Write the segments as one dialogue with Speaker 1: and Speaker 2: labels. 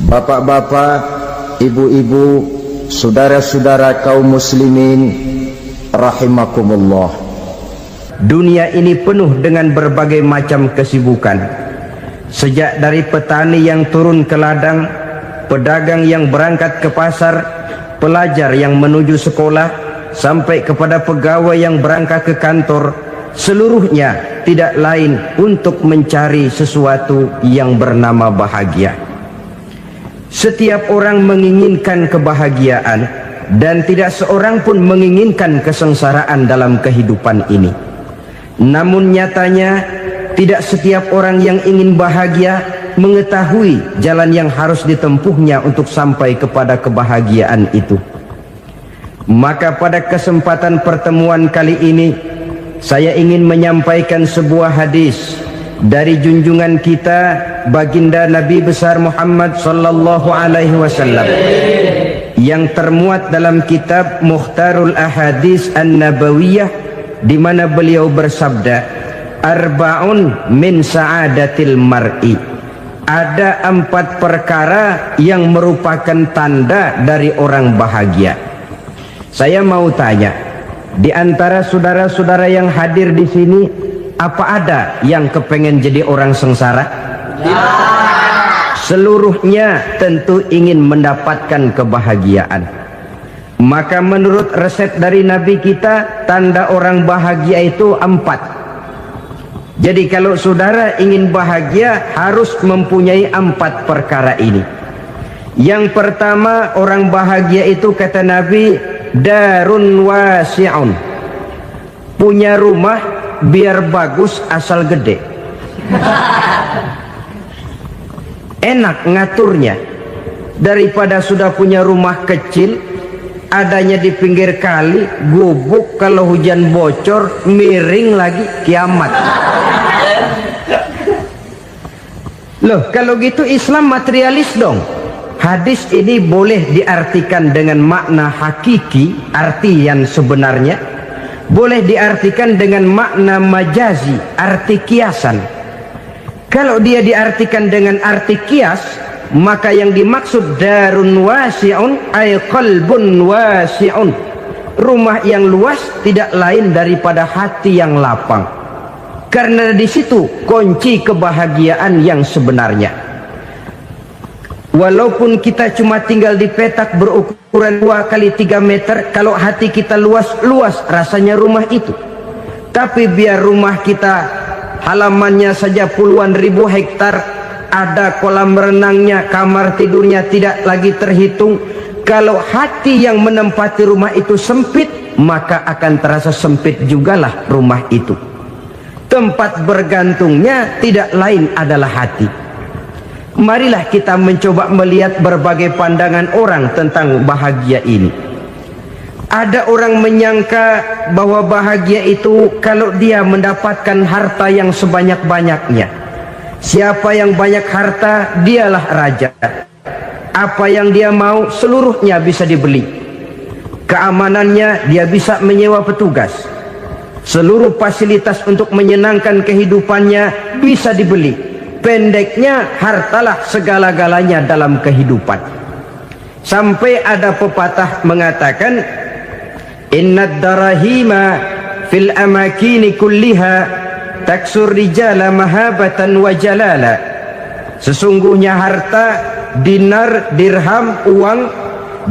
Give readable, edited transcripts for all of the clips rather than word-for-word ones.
Speaker 1: Bapak-bapak, ibu-ibu, saudara-saudara kaum muslimin rahimakumullah.
Speaker 2: Dunia ini penuh dengan berbagai macam kesibukan. Sejak dari petani yang turun ke ladang, pedagang yang berangkat ke pasar, pelajar yang menuju sekolah, sampai kepada pegawai yang berangkat ke kantor, seluruhnya tidak lain untuk mencari sesuatu yang bernama bahagia. Setiap orang menginginkan kebahagiaan, dan tidak seorang pun menginginkan kesengsaraan dalam kehidupan ini. Namun nyatanya tidak setiap orang yang ingin bahagia mengetahui jalan yang harus ditempuhnya untuk sampai kepada kebahagiaan itu. Maka pada kesempatan pertemuan kali ini, saya ingin menyampaikan sebuah hadis dari junjungan kita baginda Nabi besar Muhammad sallallahu alaihi wasallam yang termuat dalam kitab Mukhtarul Ahadits An-Nabawiyah, di mana beliau bersabda, arba'un min sa'adatil mar'i. Ada 4 perkara yang merupakan tanda dari orang bahagia. Saya mau tanya, di antara saudara-saudara yang hadir di sini, apa ada yang kepengen jadi orang sengsara? Ya. Seluruhnya tentu ingin mendapatkan kebahagiaan. Maka menurut resep dari Nabi kita, tanda orang bahagia itu 4. Jadi kalau saudara ingin bahagia, harus mempunyai 4 perkara ini. Yang pertama, orang bahagia itu kata Nabi, darun wasi'un. Punya rumah biar bagus asal gede. Enak ngaturnya, daripada sudah punya rumah kecil adanya di pinggir kali, gubuk, kalau hujan bocor miring lagi, kiamat. Loh, kalau gitu Islam materialis dong. Hadis ini boleh diartikan dengan makna hakiki, arti yang sebenarnya, boleh diartikan dengan makna majazi, arti kiasan. Kalau dia diartikan dengan arti kias, maka yang dimaksud darun wasi'un ay qalbun wasi'un. Rumah yang luas tidak lain daripada hati yang lapang. Karena di situ kunci kebahagiaan yang sebenarnya. Walaupun kita cuma tinggal di petak berukuran 2 kali 3 meter, kalau hati kita luas-luas rasanya rumah itu. Tapi biar rumah kita halamannya saja puluhan ribu hektar, ada kolam renangnya, kamar tidurnya tidak lagi terhitung. Kalau hati yang menempati rumah itu sempit, maka akan terasa sempit jugalah rumah itu. Tempat bergantungnya tidak lain adalah hati. Marilah kita mencoba melihat berbagai pandangan orang tentang bahagia ini. Ada orang menyangka bahwa bahagia itu kalau dia mendapatkan harta yang sebanyak-banyaknya. Siapa yang banyak harta, dialah raja. Apa yang dia mau, seluruhnya bisa dibeli. Keamanannya, dia bisa menyewa petugas. Seluruh fasilitas untuk menyenangkan kehidupannya bisa dibeli. Pendeknya, hartalah segala-galanya dalam kehidupan. Sampai ada pepatah mengatakan, innad darahima fil amakini kulliha taksur rijala mahabatan wa jalala. Sesungguhnya harta, dinar, dirham, uang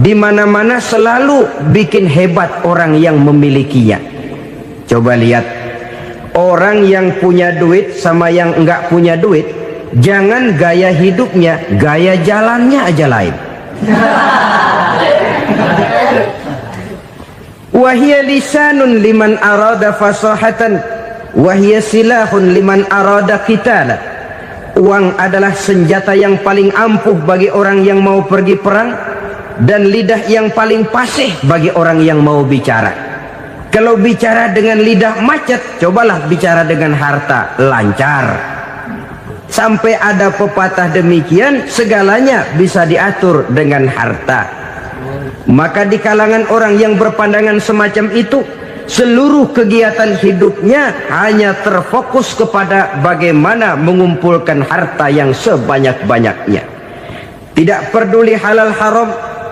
Speaker 2: di mana-mana selalu bikin hebat orang yang memilikinya. Coba lihat, orang yang punya duit sama yang enggak punya duit, jangan gaya hidupnya, gaya jalannya aja lain. Wahia lisanun liman arada fasahatan, wahia silahun liman arada qitala. Uang adalah senjata yang paling ampuh bagi orang yang mau pergi perang, dan lidah yang paling fasih bagi orang yang mau bicara. Kalau bicara dengan lidah macet, cobalah bicara dengan harta, lancar. Sampai ada pepatah demikian, segalanya bisa diatur dengan harta. Maka di kalangan orang yang berpandangan semacam itu, seluruh kegiatan hidupnya hanya terfokus kepada bagaimana mengumpulkan harta yang sebanyak-banyaknya. tidak peduli halal haram,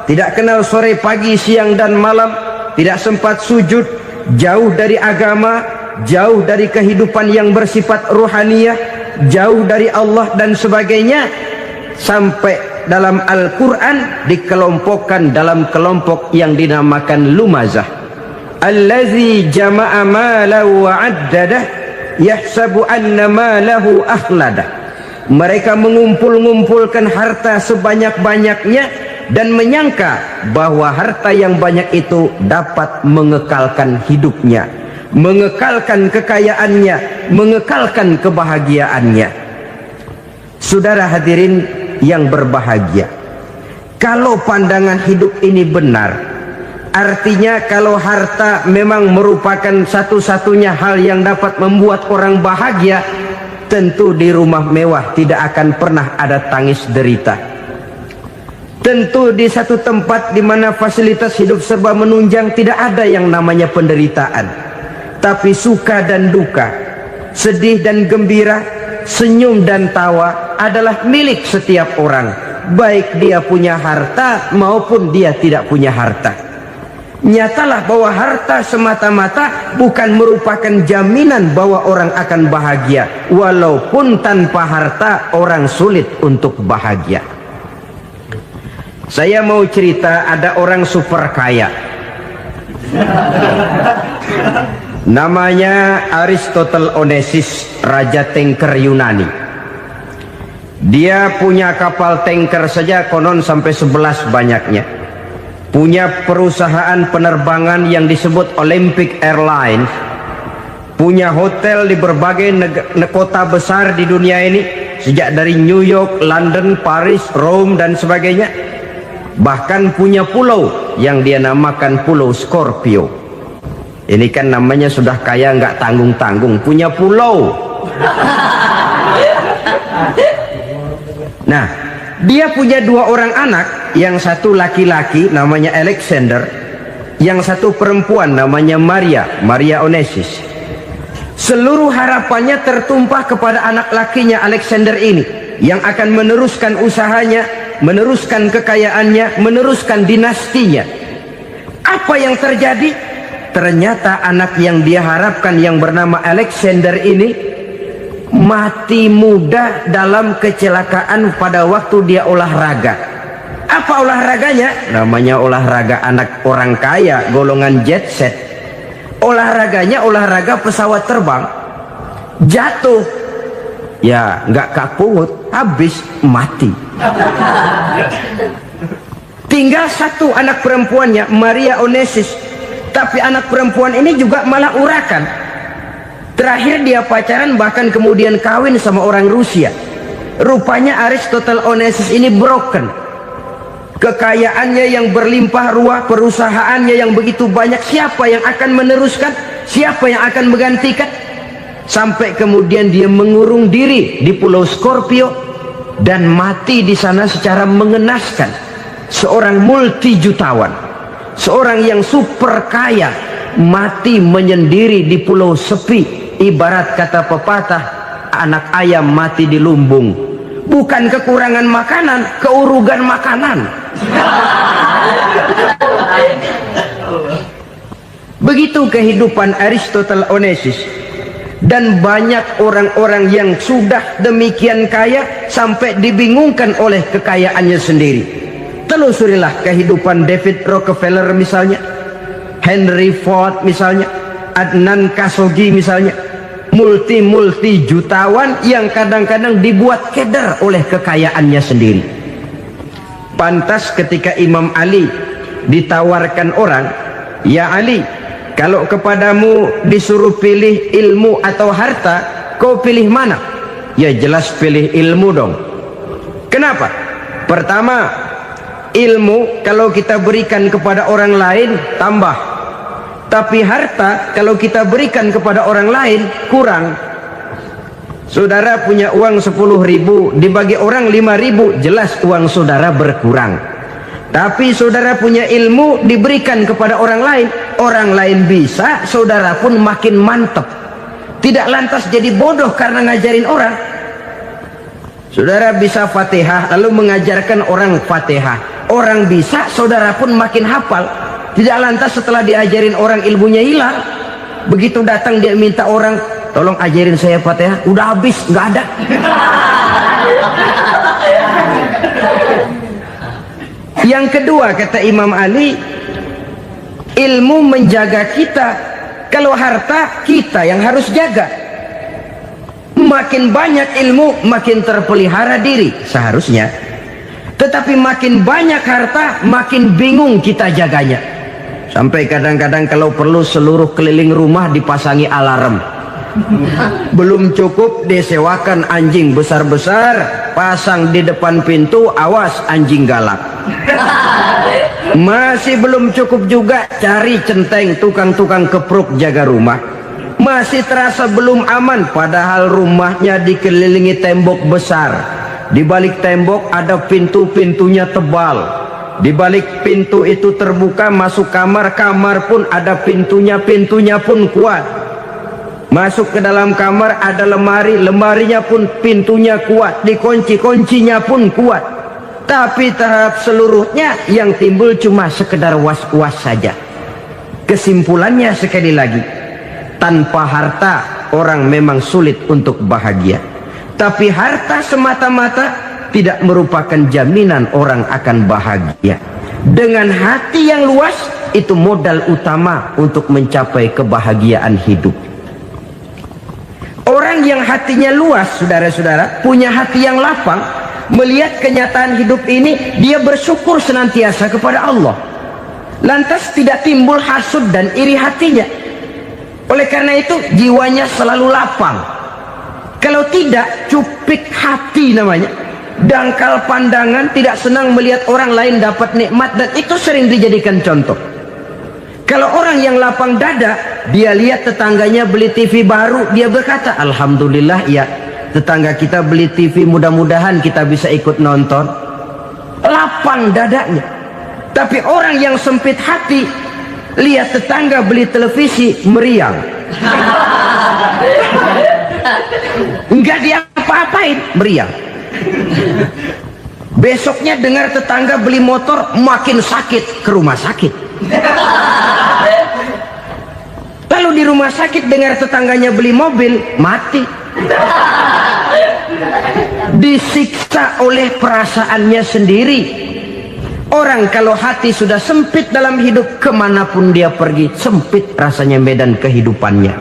Speaker 2: tidak kenal sore pagi siang dan malam, tidak sempat sujud, jauh dari agama, jauh dari kehidupan yang bersifat ruhaniyah, jauh dari Allah dan sebagainya, sampai dalam Al-Quran dikelompokkan dalam kelompok yang dinamakan lumazah. Allazi jama'a malahu wa 'addadah yahsabu anna malahu akhladah. Mereka mengumpul-ngumpulkan harta sebanyak-banyaknya dan menyangka bahwa harta yang banyak itu dapat mengekalkan hidupnya, mengekalkan kekayaannya, mengekalkan kebahagiaannya. Saudara hadirin yang berbahagia, kalau pandangan hidup ini benar, artinya kalau harta memang merupakan satu-satunya hal yang dapat membuat orang bahagia, tentu di rumah mewah tidak akan pernah ada tangis derita. Tentu di satu tempat di mana fasilitas hidup serba menunjang tidak ada yang namanya penderitaan. Tapi suka dan duka, sedih dan gembira, senyum dan tawa adalah milik setiap orang, baik dia punya harta maupun dia tidak punya harta. Nyatalah bahwa harta semata-mata bukan merupakan jaminan bahwa orang akan bahagia, walaupun tanpa harta orang sulit untuk bahagia. Saya mau cerita, ada orang super kaya, namanya Aristotle Onassis, raja tanker Yunani. Dia punya kapal tanker saja konon sampai 11 banyaknya. Punya perusahaan penerbangan yang disebut Olympic Airlines, punya hotel di berbagai kota besar di dunia ini, sejak dari New York, London, Paris, Rome dan sebagainya. Bahkan punya pulau yang dia namakan Pulau Scorpio. Ini kan namanya sudah kaya nggak tanggung-tanggung, punya pulau. Nah, dia punya 2 orang anak, yang satu laki-laki namanya Alexander, yang satu perempuan namanya Maria Onassis. Seluruh harapannya tertumpah kepada anak lakinya Alexander ini, yang akan meneruskan usahanya, meneruskan kekayaannya, meneruskan dinastinya. Apa yang terjadi? Ternyata anak yang dia harapkan yang bernama Alexander ini mati muda dalam kecelakaan pada waktu dia olahraga. Apa olahraganya? Namanya olahraga anak orang kaya, golongan jet set. Olahraganya olahraga pesawat terbang. Jatuh, ya nggak kapungut, habis mati. Tinggal satu anak perempuannya, Maria Onassis. Tapi anak perempuan ini juga malah urakan. Terakhir dia pacaran, bahkan kemudian kawin sama orang Rusia. Rupanya Aristotle Onassis ini broken. Kekayaannya yang berlimpah ruah, perusahaannya yang begitu banyak, siapa yang akan meneruskan? Siapa yang akan menggantikan? Sampai kemudian dia mengurung diri di Pulau Scorpio dan mati di sana secara mengenaskan. Seorang multijutawan, seorang yang super kaya, mati menyendiri di pulau sepi. Ibarat kata pepatah, anak ayam mati di lumbung. Bukan kekurangan makanan, keurugan makanan. Begitu kehidupan Aristotle Onassis. Dan banyak orang-orang yang sudah demikian kaya sampai dibingungkan oleh kekayaannya sendiri. Telusurilah kehidupan David Rockefeller misalnya, Henry Ford misalnya, Adnan Khashoggi misalnya. Multi jutawan yang kadang-kadang dibuat keder oleh kekayaannya sendiri. Pantas ketika Imam Ali ditawarkan orang, "Ya Ali, kalau kepadamu disuruh pilih ilmu atau harta, kau pilih mana?" Ya jelas pilih ilmu dong. Kenapa? Pertama, ilmu kalau kita berikan kepada orang lain tambah. Tapi harta kalau kita berikan kepada orang lain kurang. Saudara punya uang 10.000, dibagi orang 5.000, jelas uang saudara berkurang. Tapi saudara punya ilmu, diberikan kepada orang lain bisa, saudara pun makin mantep. Tidak lantas jadi bodoh karena ngajarin orang. Saudara bisa Fatihah lalu mengajarkan orang Fatihah. Orang bisa, saudara pun makin hafal. Tidak lantas setelah diajarin orang ilmunya hilang. Begitu datang dia minta orang, tolong ajarin saya Fatihah, udah habis, nggak ada. Yang kedua kata Imam Ali, ilmu menjaga kita. Kalau harta, kita yang harus jaga. Makin banyak ilmu, makin terpelihara diri seharusnya. Tetapi makin banyak harta, makin bingung kita jaganya. Sampai kadang-kadang kalau perlu seluruh keliling rumah dipasangi alarm. Belum cukup disewakan anjing besar-besar, pasang di depan pintu, awas anjing galak. Masih belum cukup juga, cari centeng tukang-tukang kepruk jaga rumah. Masih terasa belum aman, padahal rumahnya dikelilingi tembok besar. Di balik tembok ada pintu-pintunya tebal. Di balik pintu itu terbuka masuk kamar, kamar pun ada pintunya, pintunya pun kuat. Masuk ke dalam kamar ada lemari, lemarinya pun pintunya kuat, dikunci, kuncinya pun kuat. Tapi terhadap seluruhnya yang timbul cuma sekedar was-was saja. Kesimpulannya sekali lagi, tanpa harta orang memang sulit untuk bahagia. Tapi harta semata-mata tidak merupakan jaminan orang akan bahagia. Dengan hati yang luas, itu modal utama untuk mencapai kebahagiaan hidup. Orang yang hatinya luas, saudara-saudara, punya hati yang lapang, melihat kenyataan hidup ini, dia bersyukur senantiasa kepada Allah. Lantas tidak timbul hasud dan iri hatinya. Oleh karena itu jiwanya selalu lapang. Kalau tidak, cupik hati namanya, dangkal pandangan, tidak senang melihat orang lain dapat nikmat, dan itu sering dijadikan contoh. Kalau orang yang lapang dada, dia lihat tetangganya beli TV baru, dia berkata, alhamdulillah ya, tetangga kita beli TV, mudah-mudahan kita bisa ikut nonton. Lapang dadanya. Tapi orang yang sempit hati, lihat tetangga beli televisi, meriang. Enggak diapa-apain, meriang. Besoknya dengar tetangga beli motor, makin sakit, ke rumah sakit. Lalu di rumah sakit dengar tetangganya beli mobil, mati. Disiksa oleh perasaannya sendiri. Orang kalau hati sudah sempit dalam hidup, kemanapun dia pergi, sempit rasanya medan kehidupannya.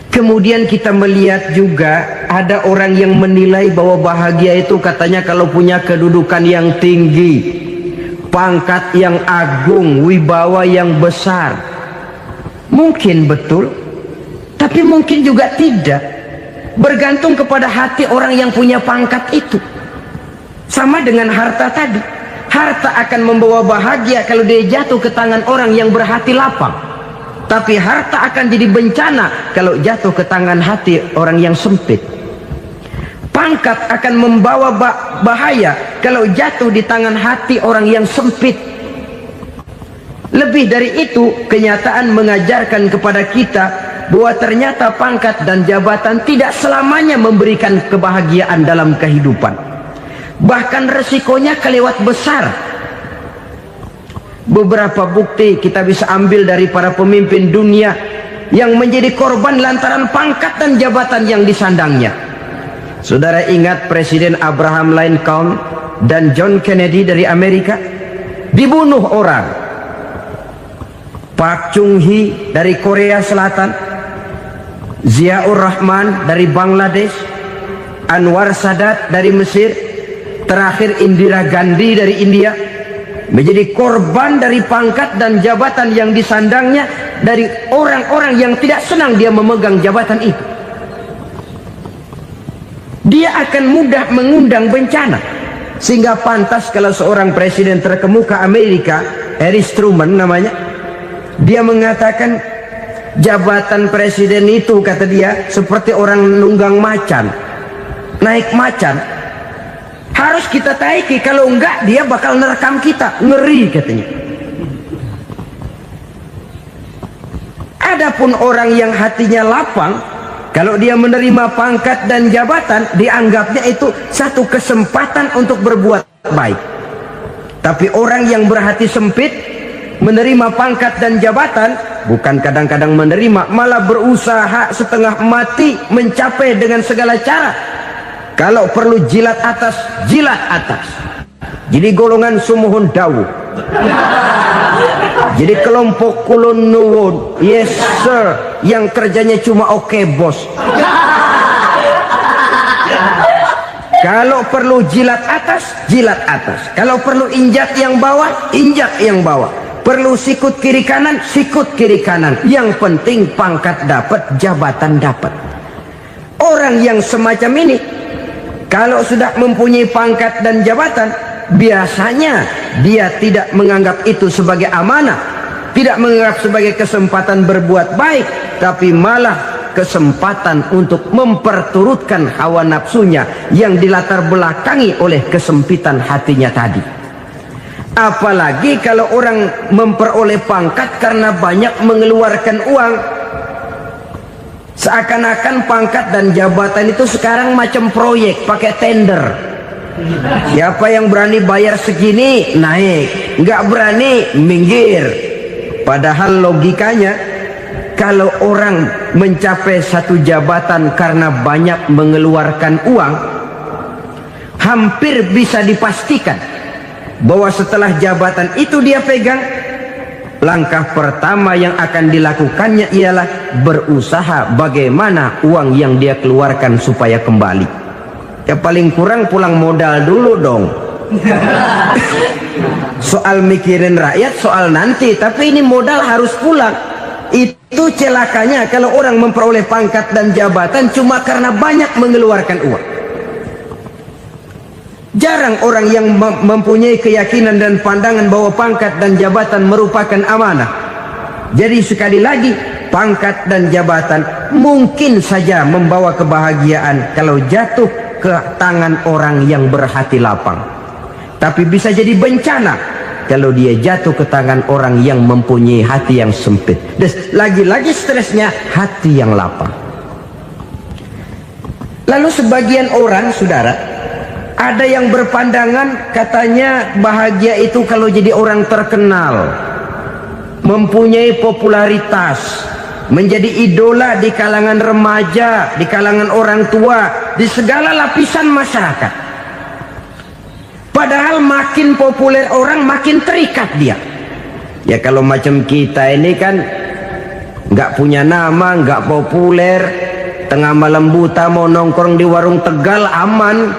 Speaker 2: Kemudian kita melihat juga ada orang yang menilai bahwa bahagia itu katanya kalau punya kedudukan yang tinggi, pangkat yang agung, wibawa yang besar. Mungkin betul, tapi mungkin juga tidak. Bergantung kepada hati orang yang punya pangkat itu. Sama dengan harta tadi. Harta akan membawa bahagia kalau dia jatuh ke tangan orang yang berhati lapang. Tapi harta akan jadi bencana kalau jatuh ke tangan hati orang yang sempit. Pangkat akan membawa bahaya kalau jatuh di tangan hati orang yang sempit. Lebih dari itu, kenyataan mengajarkan kepada kita bahwa ternyata pangkat dan jabatan tidak selamanya memberikan kebahagiaan dalam kehidupan. Bahkan resikonya kelewat besar. Beberapa bukti kita bisa ambil dari para pemimpin dunia yang menjadi korban lantaran pangkat dan jabatan yang disandangnya. Saudara ingat Presiden Abraham Lincoln dan John Kennedy dari Amerika? Dibunuh orang. Park Chung-hee dari Korea Selatan, Ziaur Rahman dari Bangladesh, Anwar Sadat dari Mesir, terakhir Indira Gandhi dari India, menjadi korban dari pangkat dan jabatan yang disandangnya dari orang-orang yang tidak senang dia memegang jabatan itu. Dia akan mudah mengundang bencana. Sehingga pantas kalau seorang presiden terkemuka Amerika, Harry Truman namanya, dia mengatakan jabatan presiden itu, kata dia, seperti orang nunggang macan, naik macan. Harus kita taiki, kalau enggak dia bakal nerekam kita, ngeri katanya. Adapun orang yang hatinya lapang, Kalau dia menerima pangkat dan jabatan, dianggapnya itu satu kesempatan untuk berbuat baik. Tapi orang yang berhati sempit, menerima pangkat dan jabatan, bukan kadang-kadang menerima, malah berusaha setengah mati mencapai dengan segala cara. Kalau perlu jilat atas, jilat atas. Jadi golongan sumuhun dawu. Jadi kelompok kulon nuwun, yes sir, yang kerjanya cuma oke bos. Kalau perlu jilat atas, jilat atas. Kalau perlu injak yang bawah, injak yang bawah. Perlu sikut kiri kanan, sikut kiri kanan. Yang penting pangkat dapat, jabatan dapat. Orang yang semacam ini, kalau sudah mempunyai pangkat dan jabatan, biasanya dia tidak menganggap itu sebagai amanah, tidak menganggap sebagai kesempatan berbuat baik, tapi malah kesempatan untuk memperturutkan hawa nafsunya yang dilatar belakangi oleh kesempitan hatinya tadi. Apalagi kalau orang memperoleh pangkat karena banyak mengeluarkan uang, seakan-akan pangkat dan jabatan itu sekarang macam proyek pakai tender. Siapa yang berani bayar segini naik, nggak berani minggir. Padahal logikanya, kalau orang mencapai satu jabatan karena banyak mengeluarkan uang, hampir bisa dipastikan bahwa setelah jabatan itu dia pegang, langkah pertama yang akan dilakukannya ialah berusaha bagaimana uang yang dia keluarkan supaya kembali. Ya paling kurang pulang modal dulu dong. Soal mikirin rakyat soal nanti, tapi ini modal harus pulang. Itu celakanya kalau orang memperoleh pangkat dan jabatan cuma karena banyak mengeluarkan uang. Jarang orang yang mempunyai keyakinan dan pandangan bahwa pangkat dan jabatan merupakan amanah. Jadi sekali lagi, pangkat dan jabatan mungkin saja membawa kebahagiaan kalau jatuh ke tangan orang yang berhati lapang. Tapi bisa jadi bencana kalau dia jatuh ke tangan orang yang mempunyai hati yang sempit. Dan lagi-lagi stresnya hati yang lapang. Lalu sebagian orang, saudara, ada yang berpandangan katanya bahagia itu kalau jadi orang terkenal, mempunyai popularitas, menjadi idola di kalangan remaja, di kalangan orang tua, di segala lapisan masyarakat. Padahal makin populer orang, makin terikat dia. Ya kalau macam kita ini kan nggak punya nama, nggak populer, tengah malam buta mau nongkrong di warung Tegal aman.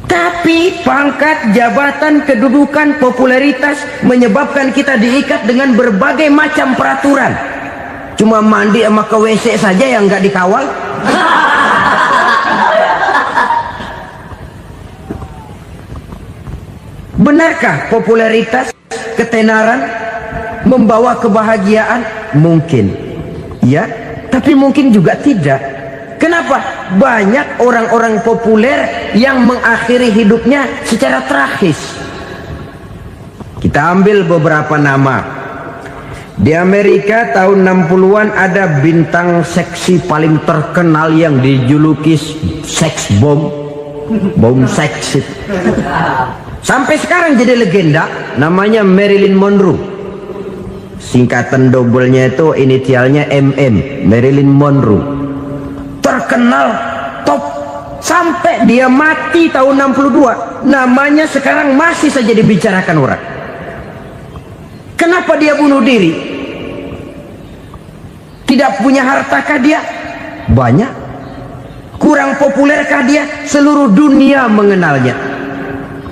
Speaker 2: Tapi pangkat, jabatan, kedudukan, popularitas menyebabkan kita diikat dengan berbagai macam peraturan. Cuma mandi sama ke WC saja yang nggak dikawal. Benarkah popularitas, ketenaran membawa kebahagiaan? Mungkin, ya, tapi mungkin juga tidak. Kenapa? Banyak orang-orang populer yang mengakhiri hidupnya secara tragis. Kita ambil beberapa nama. Di Amerika tahun 60-an ada bintang seksi paling terkenal yang dijuluki seks bom. Bom seks. Sampai sekarang jadi legenda, namanya Marilyn Monroe. Singkatan dobelnya itu inisialnya MM, Marilyn Monroe. Terkenal top sampai dia mati tahun 62, namanya sekarang masih saja dibicarakan orang. Kenapa dia bunuh diri? Tidak punya hartakah dia? Banyak. Kurang populerkah dia? Seluruh dunia mengenalnya.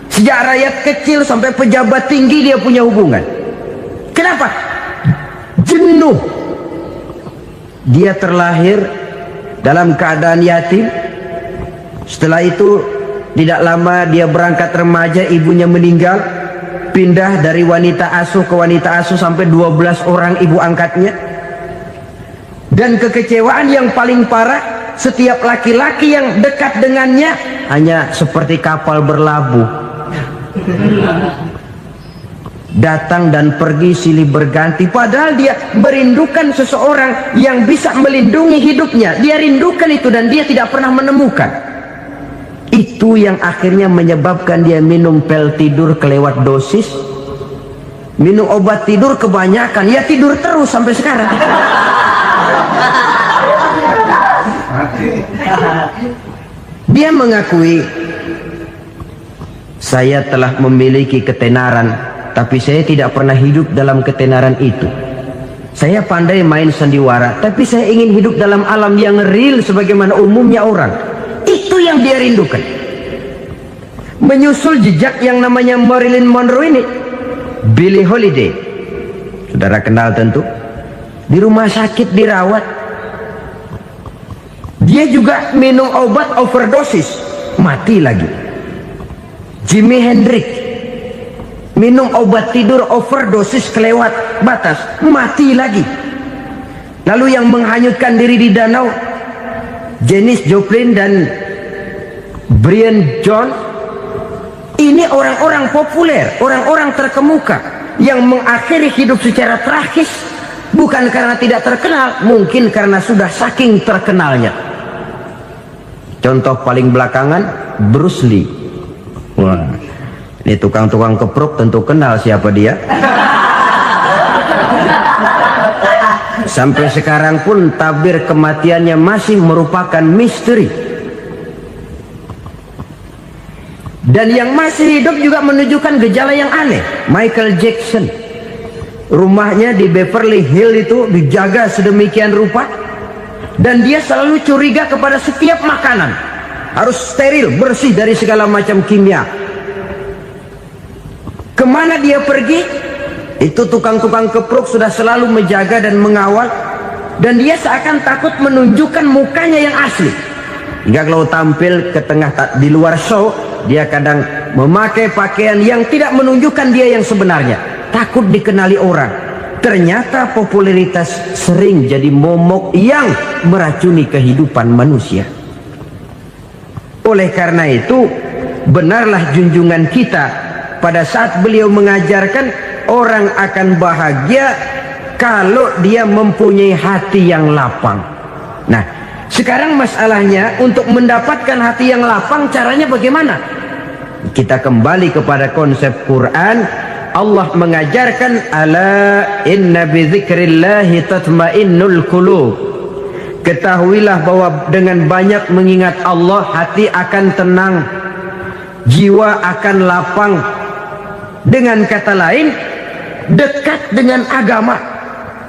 Speaker 2: Sejak rakyat kecil sampai pejabat tinggi dia punya hubungan. Kenapa? Jenuh. Dia terlahir dalam keadaan yatim. Setelah itu tidak lama dia berangkat remaja, ibunya meninggal. Pindah dari wanita asuh ke wanita asuh sampai 12 orang ibu angkatnya. Dan kekecewaan yang paling parah, setiap laki-laki yang dekat dengannya hanya seperti kapal berlabuh. datang dan pergi silih berganti, padahal dia merindukan seseorang yang bisa melindungi hidupnya. Dia rindukan itu dan dia tidak pernah menemukan. Itu yang akhirnya menyebabkan dia minum pil tidur kelewat dosis, minum obat tidur kebanyakan, ya tidur terus sampai sekarang. Dia mengakui, saya telah memiliki ketenaran, tapi saya tidak pernah hidup dalam ketenaran itu. Saya pandai main sandiwara, tapi saya ingin hidup dalam alam yang real sebagaimana umumnya orang. Itu yang dia rindukan. Menyusul jejak yang namanya Marilyn Monroe ini, Billie Holiday, saudara kenal tentu, di rumah sakit dirawat. Dia juga minum obat overdosis, mati lagi. Jimi Hendrix minum obat tidur overdosis kelewat batas, mati lagi. Lalu yang menghanyutkan diri di danau, Janis Joplin dan Brian Jones. Ini orang-orang populer, orang-orang terkemuka yang mengakhiri hidup secara tragis, bukan karena tidak terkenal, mungkin karena sudah saking terkenalnya. Contoh paling belakangan, Bruce Lee. Wah, ini tukang-tukang keprok tentu kenal siapa dia. Sampai sekarang pun tabir kematiannya masih merupakan misteri. Dan yang masih hidup juga menunjukkan gejala yang aneh. Michael Jackson, rumahnya di Beverly Hills itu dijaga sedemikian rupa, dan dia selalu curiga kepada setiap makanan harus steril, bersih dari segala macam kimia. Kemana dia pergi, itu tukang-tukang keprok sudah selalu menjaga dan mengawal, dan dia seakan takut menunjukkan mukanya yang asli. Hingga kalau tampil ke tengah di luar show, dia kadang memakai pakaian yang tidak menunjukkan dia yang sebenarnya, takut dikenali orang. Ternyata popularitas sering jadi momok yang meracuni kehidupan manusia. Oleh karena itu, benarlah junjungan kita pada saat beliau mengajarkan orang akan bahagia kalau dia mempunyai hati yang lapang. Nah, sekarang masalahnya untuk mendapatkan hati yang lapang, caranya bagaimana? Kita kembali kepada konsep Quran. Allah mengajarkan, ala inna bi dzikrillahi tatmainnul qulub. Ketahuilah bahwa dengan banyak mengingat Allah, hati akan tenang, jiwa akan lapang. Dengan kata lain, dekat dengan agama,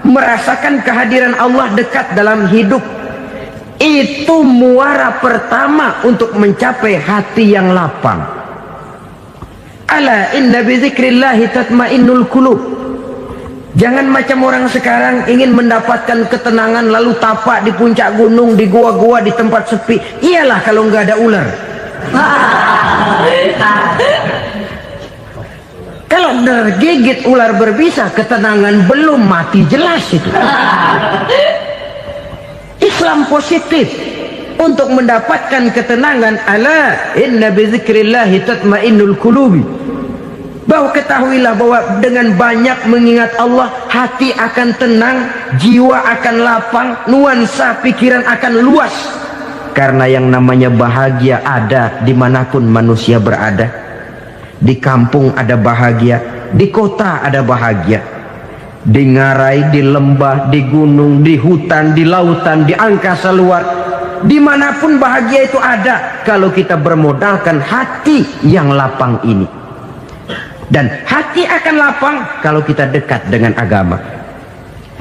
Speaker 2: merasakan kehadiran Allah dekat dalam hidup. Itu muara pertama untuk mencapai hati yang lapang. Ala inna bi dzikrillahi tatmainnul qulub. Jangan macam orang sekarang ingin mendapatkan ketenangan lalu tapak di puncak gunung, di gua-gua, di tempat sepi. Iyalah kalau nggak ada ular. Kalau tergigit ular berbisa, ketenangan belum, mati jelas itu. Islam positif untuk mendapatkan ketenangan. Ala inna bi dzikrillahi tatmainnul qulubi. Bahwa ketahuilah bahwa dengan banyak mengingat Allah, hati akan tenang, jiwa akan lapang, nuansa pikiran akan luas. Karena yang namanya bahagia ada dimanapun manusia berada. Di kampung ada bahagia, di kota ada bahagia, di ngarai, di lembah, di gunung, di hutan, di lautan, di angkasa luar, dimanapun bahagia itu ada kalau kita bermodalkan hati yang lapang ini. Dan hati akan lapang kalau kita dekat dengan agama.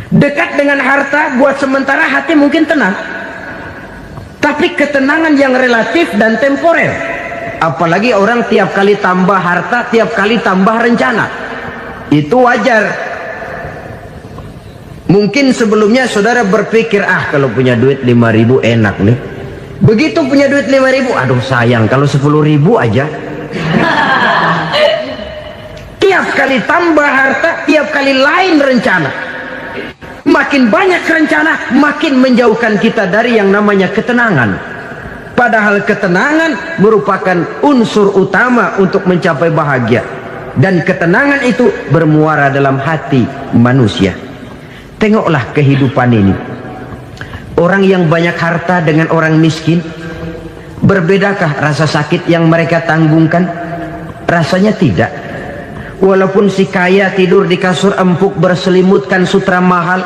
Speaker 2: Dekat dengan harta buat sementara hati mungkin tenang, tapi ketenangan yang relatif dan temporer. Apalagi orang tiap kali tambah harta, tiap kali tambah rencana. Itu wajar. Mungkin sebelumnya saudara berpikir, kalau punya duit 5.000 enak nih. Begitu punya duit 5.000, aduh sayang kalau 10.000 aja. Tiap kali tambah harta, tiap kali lain rencana. Makin banyak rencana, makin menjauhkan kita dari yang namanya ketenangan. Padahal ketenangan merupakan unsur utama untuk mencapai bahagia. dan ketenangan itu bermuara dalam hati manusia. Tengoklah kehidupan ini. Orang yang banyak harta dengan orang miskin, berbedakah rasa sakit yang mereka tanggungkan? Rasanya tidak. Walaupun si kaya tidur di kasur empuk berselimutkan sutra mahal,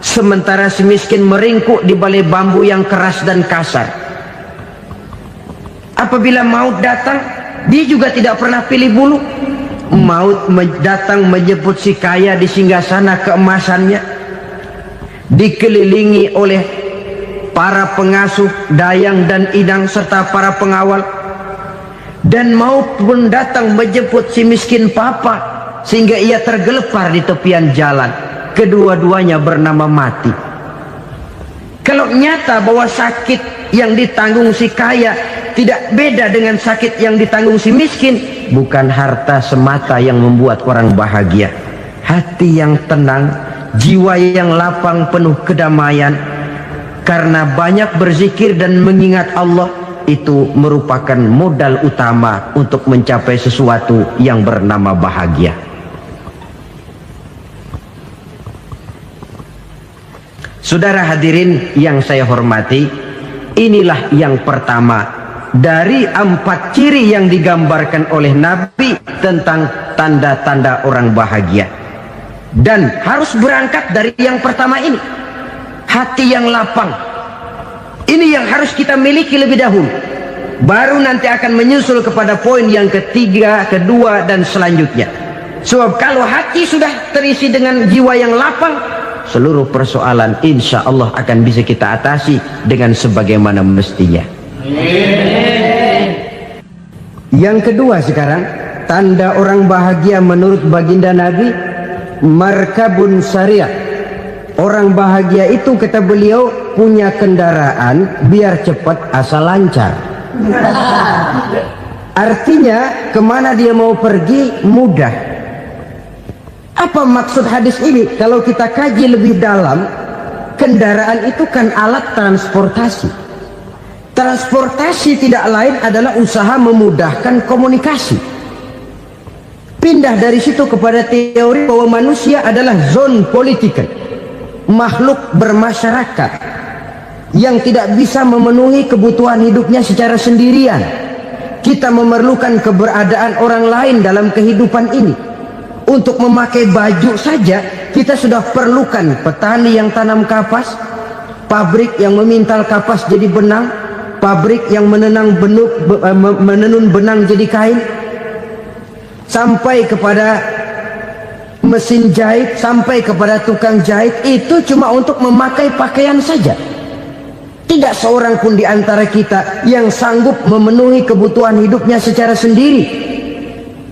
Speaker 2: sementara si miskin meringkuk di balai bambu yang keras dan kasar. Apabila maut datang, dia juga tidak pernah pilih bulu. Maut datang menjemput si kaya di singgasana keemasannya, dikelilingi oleh para pengasuh, dayang dan idang serta para pengawal. Dan maut pun datang menjemput si miskin papa, sehingga ia tergelepar di tepian jalan. Kedua-duanya bernama mati. Kalau nyata bahwa sakit yang ditanggung si kaya tidak beda dengan sakit yang ditanggung si miskin, bukan harta semata yang membuat orang bahagia. Hati yang tenang, jiwa yang lapang penuh kedamaian karena banyak berzikir dan mengingat Allah, itu merupakan modal utama untuk mencapai sesuatu yang bernama bahagia. Saudara hadirin yang saya hormati, inilah yang pertama dari 4 ciri yang digambarkan oleh Nabi tentang tanda-tanda orang bahagia. Dan harus berangkat dari yang pertama ini, hati yang lapang. Ini yang harus kita miliki lebih dahulu, baru nanti akan menyusul kepada poin yang ketiga, kedua dan selanjutnya. Sebab kalau hati sudah terisi dengan jiwa yang lapang, seluruh persoalan insya Allah akan bisa kita atasi dengan sebagaimana mestinya. Yang kedua sekarang, tanda orang bahagia menurut baginda Nabi, markabun syariah. Orang bahagia itu, kata beliau, punya kendaraan biar cepat asal lancar. Artinya kemana dia mau pergi mudah. Apa maksud hadis ini? Kalau kita kaji lebih dalam, kendaraan itu kan alat transportasi. Transportasi tidak lain adalah usaha memudahkan komunikasi. Pindah dari situ kepada teori bahwa manusia adalah zon political, makhluk bermasyarakat yang tidak bisa memenuhi kebutuhan hidupnya secara sendirian. Kita memerlukan keberadaan orang lain dalam kehidupan ini. Untuk memakai baju saja kita sudah perlukan petani yang tanam kapas, pabrik yang memintal kapas jadi benang, pabrik yang menenun benang jadi kain, sampai kepada mesin jahit, sampai kepada tukang jahit. Itu cuma untuk memakai pakaian saja. Tidak seorang pun di antara kita yang sanggup memenuhi kebutuhan hidupnya secara sendiri.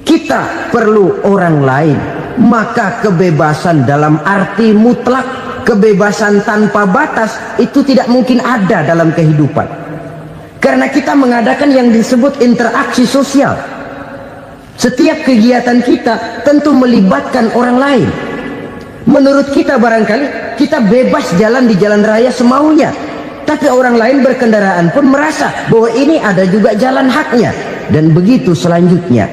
Speaker 2: Kita perlu orang lain. Maka kebebasan dalam arti mutlak, kebebasan tanpa batas, itu tidak mungkin ada dalam kehidupan. Karena kita mengadakan yang disebut interaksi sosial. Setiap kegiatan kita tentu melibatkan orang lain. Menurut kita barangkali kita bebas jalan di jalan raya semaunya, tapi orang lain berkendaraan pun merasa bahwa ini ada juga jalan haknya, dan begitu selanjutnya.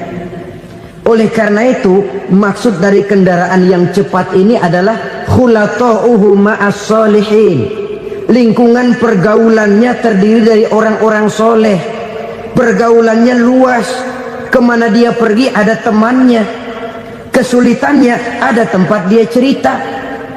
Speaker 2: Oleh karena itu, maksud dari kendaraan yang cepat ini adalah khulata'uhu ma'as solihin. Lingkungan pergaulannya terdiri dari orang-orang soleh. Pergaulannya luas. Kemana dia pergi ada temannya. Kesulitannya ada tempat dia cerita.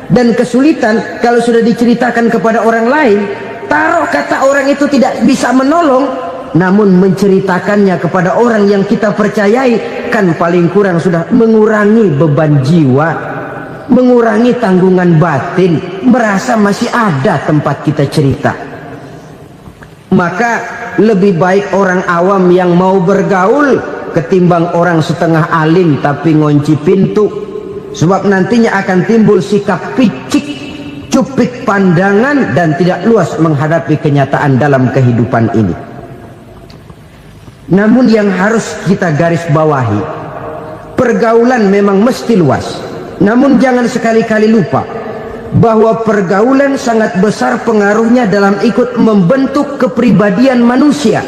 Speaker 2: Dan kesulitan kalau sudah diceritakan kepada orang lain, taruh kata orang itu tidak bisa menolong, namun menceritakannya kepada orang yang kita percayai, kan paling kurang sudah mengurangi beban jiwa, mengurangi tanggungan batin, merasa masih ada tempat kita cerita. Maka lebih baik orang awam yang mau bergaul ketimbang orang setengah alim tapi ngunci pintu. Sebab nantinya akan timbul sikap picik, cupik pandangan, dan tidak luas menghadapi kenyataan dalam kehidupan ini. Namun yang harus kita garis bawahi, pergaulan memang mesti luas. Namun jangan sekali-kali lupa bahwa pergaulan sangat besar pengaruhnya dalam ikut membentuk kepribadian manusia.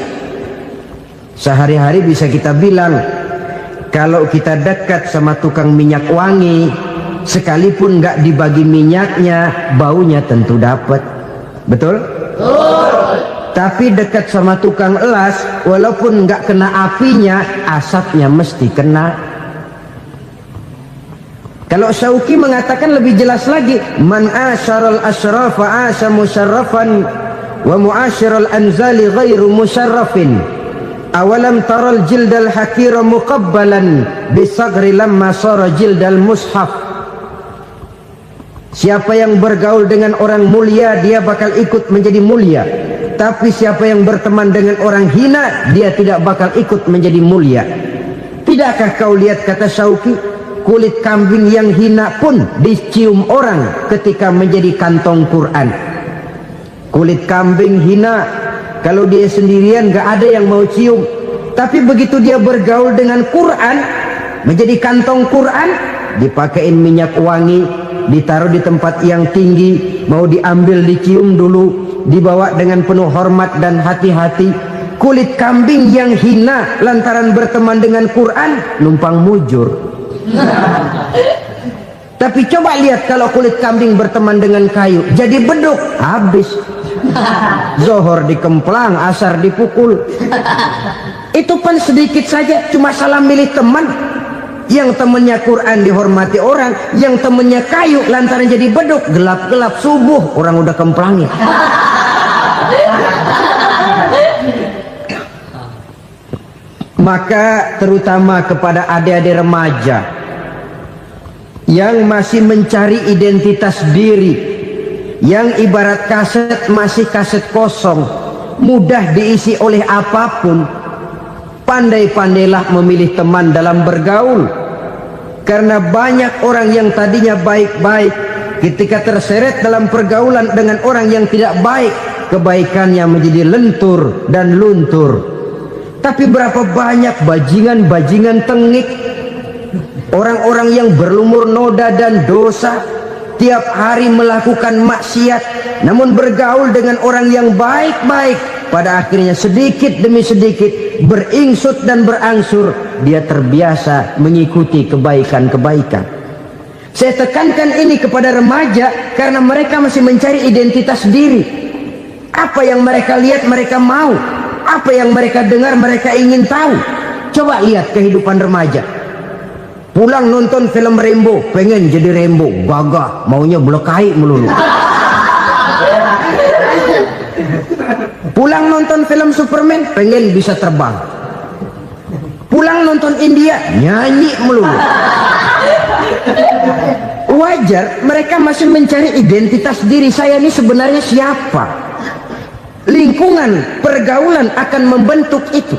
Speaker 2: Sehari-hari bisa kita bilang, Kalau kita dekat sama tukang minyak wangi, sekalipun nggak dibagi minyaknya, baunya tentu dapat. Betul? Tapi dekat sama tukang elas, walaupun nggak kena apinya, asapnya mesti kena. Kalau Syauqi mengatakan lebih jelas lagi, man asyaral asyrafa asya musyarrafan wa muasyiral anzali ghairu musyarrafin. Awalam taral jildal hakira muqabbalan bisagri lamma sara jildal mushaf. Siapa yang bergaul dengan orang mulia, dia bakal ikut menjadi mulia. Tapi siapa yang berteman dengan orang hina, dia tidak bakal ikut menjadi mulia. Tidakkah kau lihat, kata Syauqi, kulit kambing yang hina pun dicium orang ketika menjadi kantong Quran. Kulit kambing hina, kalau dia sendirian gak ada yang mau cium. Tapi begitu dia bergaul dengan Quran, menjadi kantong Quran, dipakein minyak wangi, ditaruh di tempat yang tinggi, mau diambil dicium dulu, dibawa dengan penuh hormat dan hati-hati. Kulit kambing yang hina lantaran berteman dengan Quran, numpang mujur. Tapi coba lihat kalau kulit kambing berteman dengan kayu, jadi beduk, habis. Zohor dikemplang, asar dipukul. Itu pun sedikit saja, cuma salah milih teman. Yang temannya Quran dihormati orang, yang temannya kayu lantaran jadi beduk, gelap-gelap subuh orang udah kemplangin. Maka terutama kepada adik-adik remaja yang masih mencari identitas diri, yang ibarat kaset masih kaset kosong, mudah diisi oleh apapun, pandai-pandailah memilih teman dalam bergaul. Karena banyak orang yang tadinya baik-baik, ketika terseret dalam pergaulan dengan orang yang tidak baik, kebaikannya menjadi lentur dan luntur. Tapi berapa banyak bajingan-bajingan tengik, orang-orang yang berlumur noda dan dosa, tiap hari melakukan maksiat, namun bergaul dengan orang yang baik-baik, pada akhirnya sedikit demi sedikit beringsut dan berangsur dia terbiasa mengikuti kebaikan-kebaikan. Saya tekankan ini kepada remaja karena mereka masih mencari identitas diri. Apa yang mereka lihat mereka mau, apa yang mereka dengar mereka ingin tahu. Coba lihat kehidupan remaja. Pulang nonton film Rambo, pengen jadi Rambo, gagah, maunya belekai melulu. Pulang nonton film Superman, pengen bisa terbang. Pulang nonton India, nyanyi melulu. Wajar, mereka masih mencari identitas diri. Saya ini sebenarnya siapa? Lingkungan, pergaulan akan membentuk itu.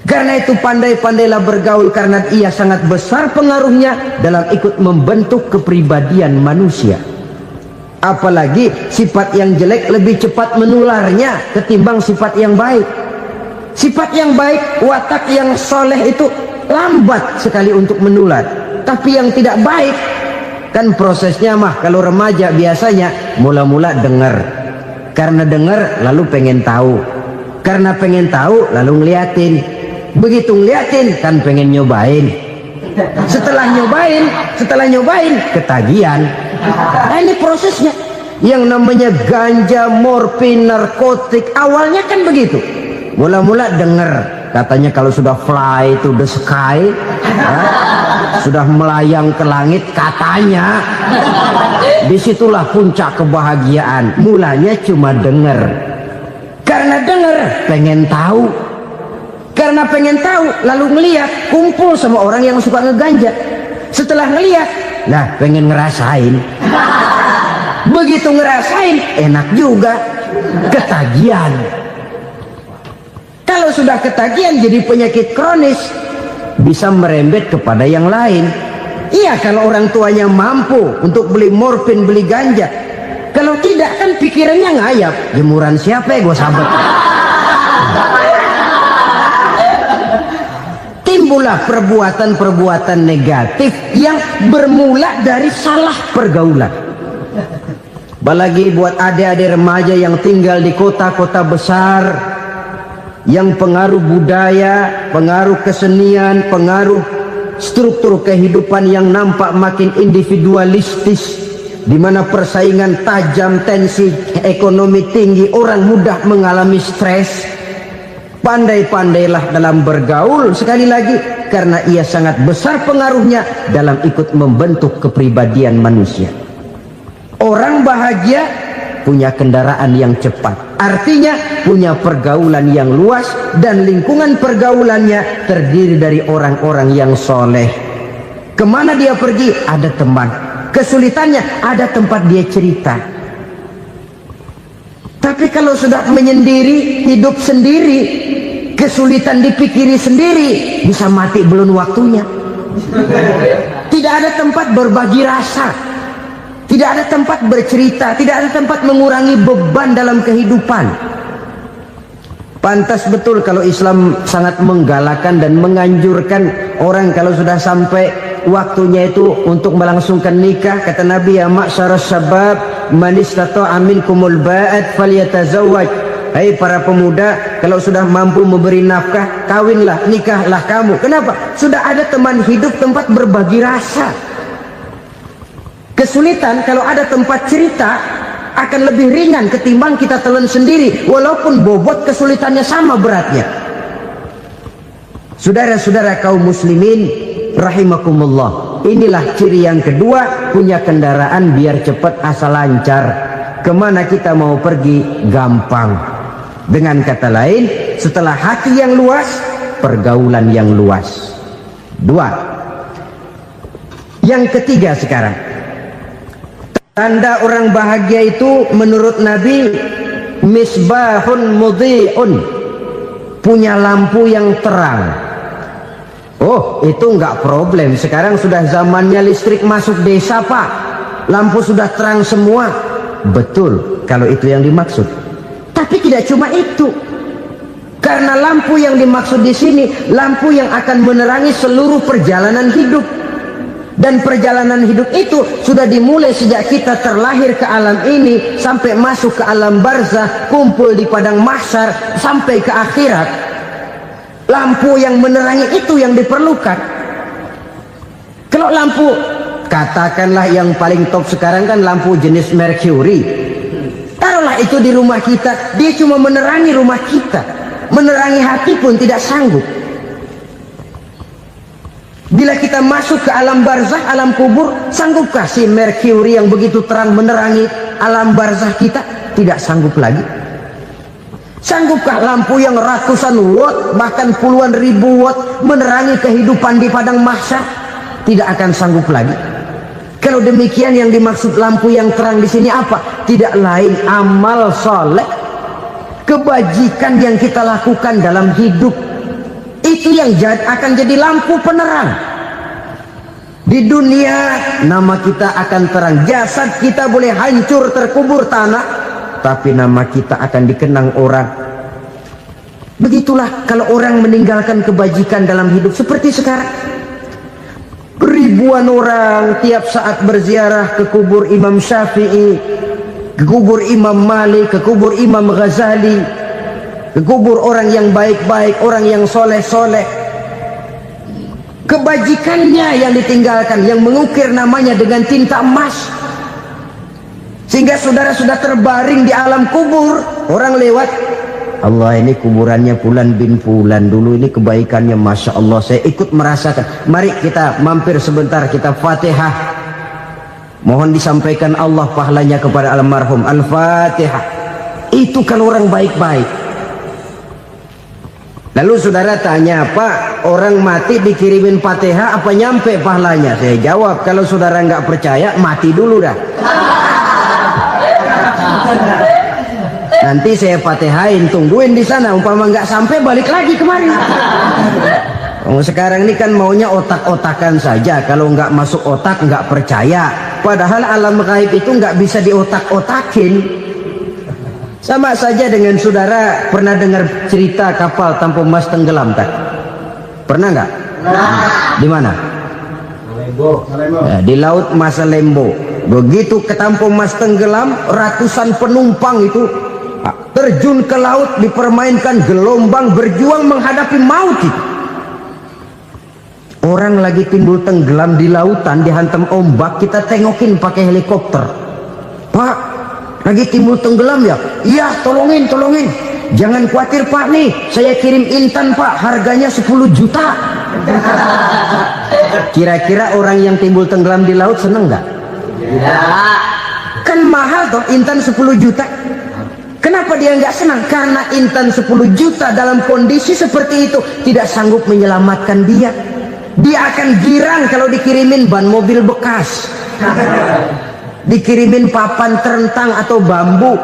Speaker 2: Karena itu pandai-pandailah bergaul, karena ia sangat besar pengaruhnya dalam ikut membentuk kepribadian manusia. Apalagi sifat yang jelek lebih cepat menularnya ketimbang sifat yang baik. Sifat yang baik, watak yang soleh itu lambat sekali untuk menular. Tapi yang tidak baik, kan prosesnya mah kalau remaja biasanya mula-mula dengar. Karena dengar lalu pengen tahu. Karena pengen tahu lalu ngeliatin. Begitu ngeliatin kan pengen nyobain. Setelah nyobain ketagihan. Nah, ini prosesnya. Yang namanya ganja, morfin, narkotik, awalnya kan begitu. Mula-mula dengar, katanya kalau sudah fly to the sky, ya, sudah melayang ke langit, katanya disitulah puncak kebahagiaan. Mulanya cuma dengar. Karena dengar pengen tahu. Karena pengen tahu lalu ngeliat, kumpul sama orang yang suka ngeganja. Setelah ngeliat, nah pengen ngerasain. Begitu ngerasain enak juga, ketagihan. Kalau sudah ketagihan jadi penyakit kronis, bisa merembet kepada yang lain. Iya, kalau orang tuanya mampu untuk beli morfin, beli ganja. Kalau tidak kan pikirannya ngayap, jemuran siapa ya gue sabet. Timbullah perbuatan-perbuatan negatif yang bermula dari salah pergaulan. Apalagi buat adik-adik remaja yang tinggal di kota-kota besar, yang pengaruh budaya, pengaruh kesenian, pengaruh struktur kehidupan yang nampak makin individualistis, di mana persaingan tajam, tensi ekonomi tinggi, orang mudah mengalami stres. Pandai-pandailah dalam bergaul, sekali lagi, karena ia sangat besar pengaruhnya dalam ikut membentuk kepribadian manusia. Orang bahagia punya kendaraan yang cepat, artinya punya pergaulan yang luas, dan lingkungan pergaulannya terdiri dari orang-orang yang soleh. Kemana dia pergi ada teman, kesulitannya ada tempat dia cerita. Tapi kalau sudah menyendiri, hidup sendiri, kesulitan dipikiri sendiri, bisa mati belum waktunya. Tidak ada tempat berbagi rasa, tidak ada tempat bercerita, tidak ada tempat mengurangi beban dalam kehidupan. Pantas betul kalau Islam sangat menggalakkan dan menganjurkan orang kalau sudah sampai waktunya itu untuk melangsungkan nikah. Kata Nabi, ya ma'syaras syabab man istata'a minkumul ba'at falyatazawwaj. Hai para pemuda, kalau sudah mampu memberi nafkah, kawinlah, nikahlah kamu. Kenapa? Sudah ada teman hidup, tempat berbagi rasa. Kesulitan kalau ada tempat cerita akan lebih ringan ketimbang kita telan sendiri, walaupun bobot kesulitannya sama beratnya. Saudara-saudara kaum muslimin rahimakumullah, inilah ciri yang kedua, punya kendaraan biar cepat asal lancar. Kemana kita mau pergi gampang. Dengan kata lain, setelah hati yang luas, pergaulan yang luas. Dua. Yang ketiga sekarang, tanda orang bahagia itu menurut Nabi, misbahun mudhi'un, punya lampu yang terang. Oh, itu enggak problem. Sekarang sudah zamannya listrik masuk desa, Pak. Lampu sudah terang semua. Betul, kalau itu yang dimaksud. Tapi tidak cuma itu. Karena lampu yang dimaksud di sini, lampu yang akan menerangi seluruh perjalanan hidup. Dan perjalanan hidup itu sudah dimulai sejak kita terlahir ke alam ini, sampai masuk ke alam barzah, kumpul di padang mahsyar, sampai ke akhirat. Lampu yang menerangi itu yang diperlukan. Kalau lampu, katakanlah yang paling top sekarang kan lampu jenis Mercury. Taruhlah itu di rumah kita, dia cuma menerangi rumah kita, menerangi hati pun tidak sanggup. Bila kita masuk ke alam barzah, alam kubur, sanggupkah si Mercury yang begitu terang menerangi alam barzah kita? Tidak sanggup lagi. Sanggupkah lampu yang ratusan watt, bahkan puluhan ribu watt menerangi kehidupan di padang mahsyar? Tidak akan sanggup lagi. Kalau demikian, yang dimaksud lampu yang terang di sini apa? Tidak lain amal soleh, kebajikan yang kita lakukan dalam hidup. Itu yang akan jadi lampu penerang. Di dunia nama kita akan terang, jasad kita boleh hancur terkubur tanah, tapi nama kita akan dikenang orang. Begitulah kalau orang meninggalkan kebajikan dalam hidup seperti sekarang. Ribuan orang tiap saat berziarah ke kubur Imam Syafi'i, ke kubur Imam Malik, ke kubur Imam Ghazali, ke kubur orang yang baik-baik, orang yang soleh-soleh. Kebajikannya yang ditinggalkan, yang mengukir namanya dengan tinta emas, sehingga saudara sudah terbaring di alam kubur. Orang lewat, Allah, ini kuburannya Fulan bin Fulan, dulu ini kebaikannya Masya Allah, saya ikut merasakan. Mari kita mampir sebentar, kita Fatihah, mohon disampaikan Allah pahalanya kepada almarhum. Al-Fatihah. Itu kalau orang baik-baik. Lalu saudara tanya, Pak, orang mati dikirimin Fatihah apa nyampe pahalanya? Saya jawab, kalau saudara nggak percaya, mati dulu dah. Nanti saya Fatihain, tungguin di sana, umpama nggak sampai balik lagi kemari. Sekarang ini kan maunya otak-otakan saja, kalau nggak masuk otak nggak percaya. Padahal alam gaib itu nggak bisa diotak-otakin. Sama saja dengan saudara pernah dengar cerita kapal tanpa emas tenggelam tak? Pernah nggak? Di mana? Ya, di laut Masalembo. Begitu ke tanpa emas tenggelam, ratusan penumpang itu terjun ke laut, dipermainkan gelombang, berjuang menghadapi maut itu. Orang lagi timbul tenggelam di lautan, dihantam ombak, kita tengokin pakai helikopter. Pak, lagi timbul tenggelam ya? Iya, tolongin. Jangan khawatir Pak, nih saya kirim intan Pak, harganya 10 juta. Kira-kira orang yang timbul tenggelam di laut seneng nggak?
Speaker 3: Tidak.
Speaker 2: Kan mahal toh intan 10 juta. Kenapa dia nggak senang? Karena intan 10 juta dalam kondisi seperti itu tidak sanggup menyelamatkan dia. Dia akan girang kalau dikirimin ban mobil bekas, dikirimin papan terentang atau bambu.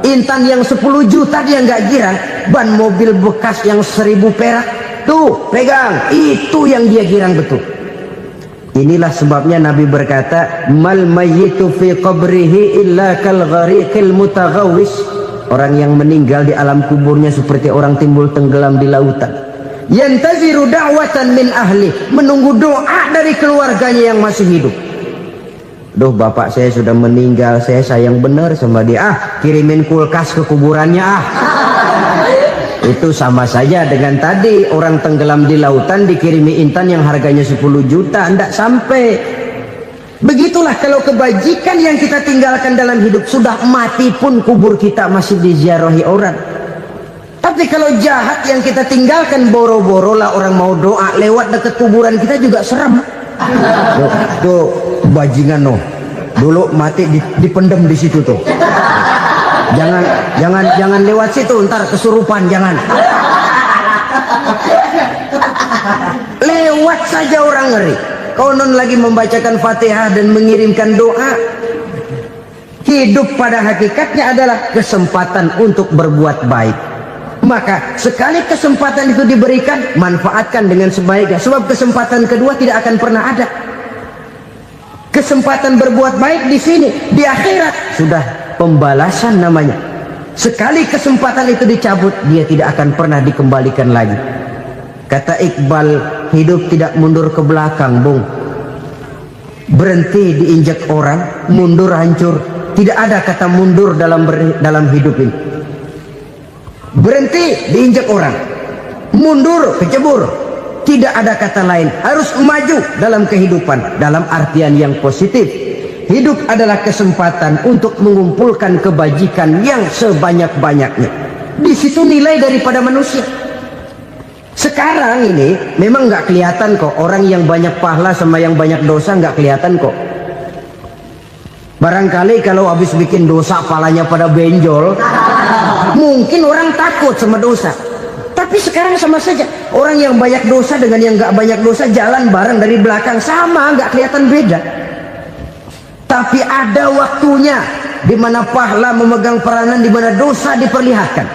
Speaker 2: Intan yang 10 juta dia nggak girang, ban mobil bekas yang 1000 perak tuh pegang, itu yang dia girang betul. Inilah sebabnya Nabi berkata, mal mayyitu fi qabrihi illa kal ghariqil mutaghawwis. Orang yang meninggal di alam kuburnya seperti orang timbul tenggelam di lautan. Yantaziru da'watan min ahli, menunggu doa dari keluarganya yang masih hidup. Duh, bapak saya sudah meninggal, saya sayang benar sama dia. Kirimin kulkas ke kuburannya Itu sama saja dengan tadi orang tenggelam di lautan dikirimi intan yang harganya 10 juta, tidak sampai. Begitulah kalau kebajikan yang kita tinggalkan dalam hidup, sudah mati pun kubur kita masih diziarahi orang. Tapi kalau jahat yang kita tinggalkan, boro-boro lah orang mau doa lewat dekat kuburan kita juga serem. Tuh bajingan noh, dulu mati dipendem di situ tuh. Jangan lewat situ, ntar kesurupan, jangan. Lewat saja orang ngeri. Konon lagi membacakan Fatihah dan mengirimkan doa. Hidup pada hakikatnya adalah kesempatan untuk berbuat baik. Maka sekali kesempatan itu diberikan, manfaatkan dengan sebaiknya. Sebab kesempatan kedua tidak akan pernah ada. Kesempatan berbuat baik di sini, di akhirat sudah pembalasan namanya. Sekali kesempatan itu dicabut, dia tidak akan pernah dikembalikan lagi. Kata Iqbal, hidup tidak mundur ke belakang, Bung. Berhenti diinjak orang, mundur hancur. Tidak ada kata mundur dalam hidup ini. Berhenti diinjak orang, mundur kecebur. Tidak ada kata lain, harus maju dalam kehidupan dalam artian yang positif. Hidup adalah kesempatan untuk mengumpulkan kebajikan yang sebanyak-banyaknya. Di situ nilai daripada manusia. Sekarang ini memang nggak kelihatan kok, orang yang banyak pahala sama yang banyak dosa nggak kelihatan kok. Barangkali kalau habis bikin dosa palanya pada benjol, mungkin orang takut sama dosa. Tapi sekarang sama saja, orang yang banyak dosa dengan yang nggak banyak dosa jalan bareng dari belakang, sama, nggak kelihatan beda. Tapi ada waktunya di mana pahala memegang peranan, di mana dosa diperlihatkan.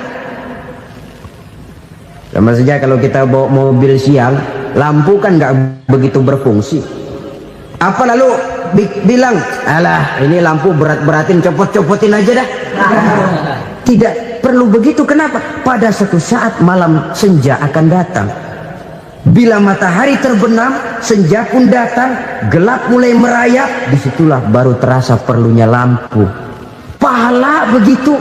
Speaker 2: Sama saja kalau kita bawa mobil siang, lampu kan nggak begitu berfungsi. Apa lalu bilang, alah ini lampu berat-beratin, copot-copotin aja dah. Tidak perlu begitu. Kenapa? Pada suatu saat malam senja akan datang. Bila matahari terbenam, senja pun datang, gelap mulai merayap, disitulah baru terasa perlunya lampu. Pahala begitu.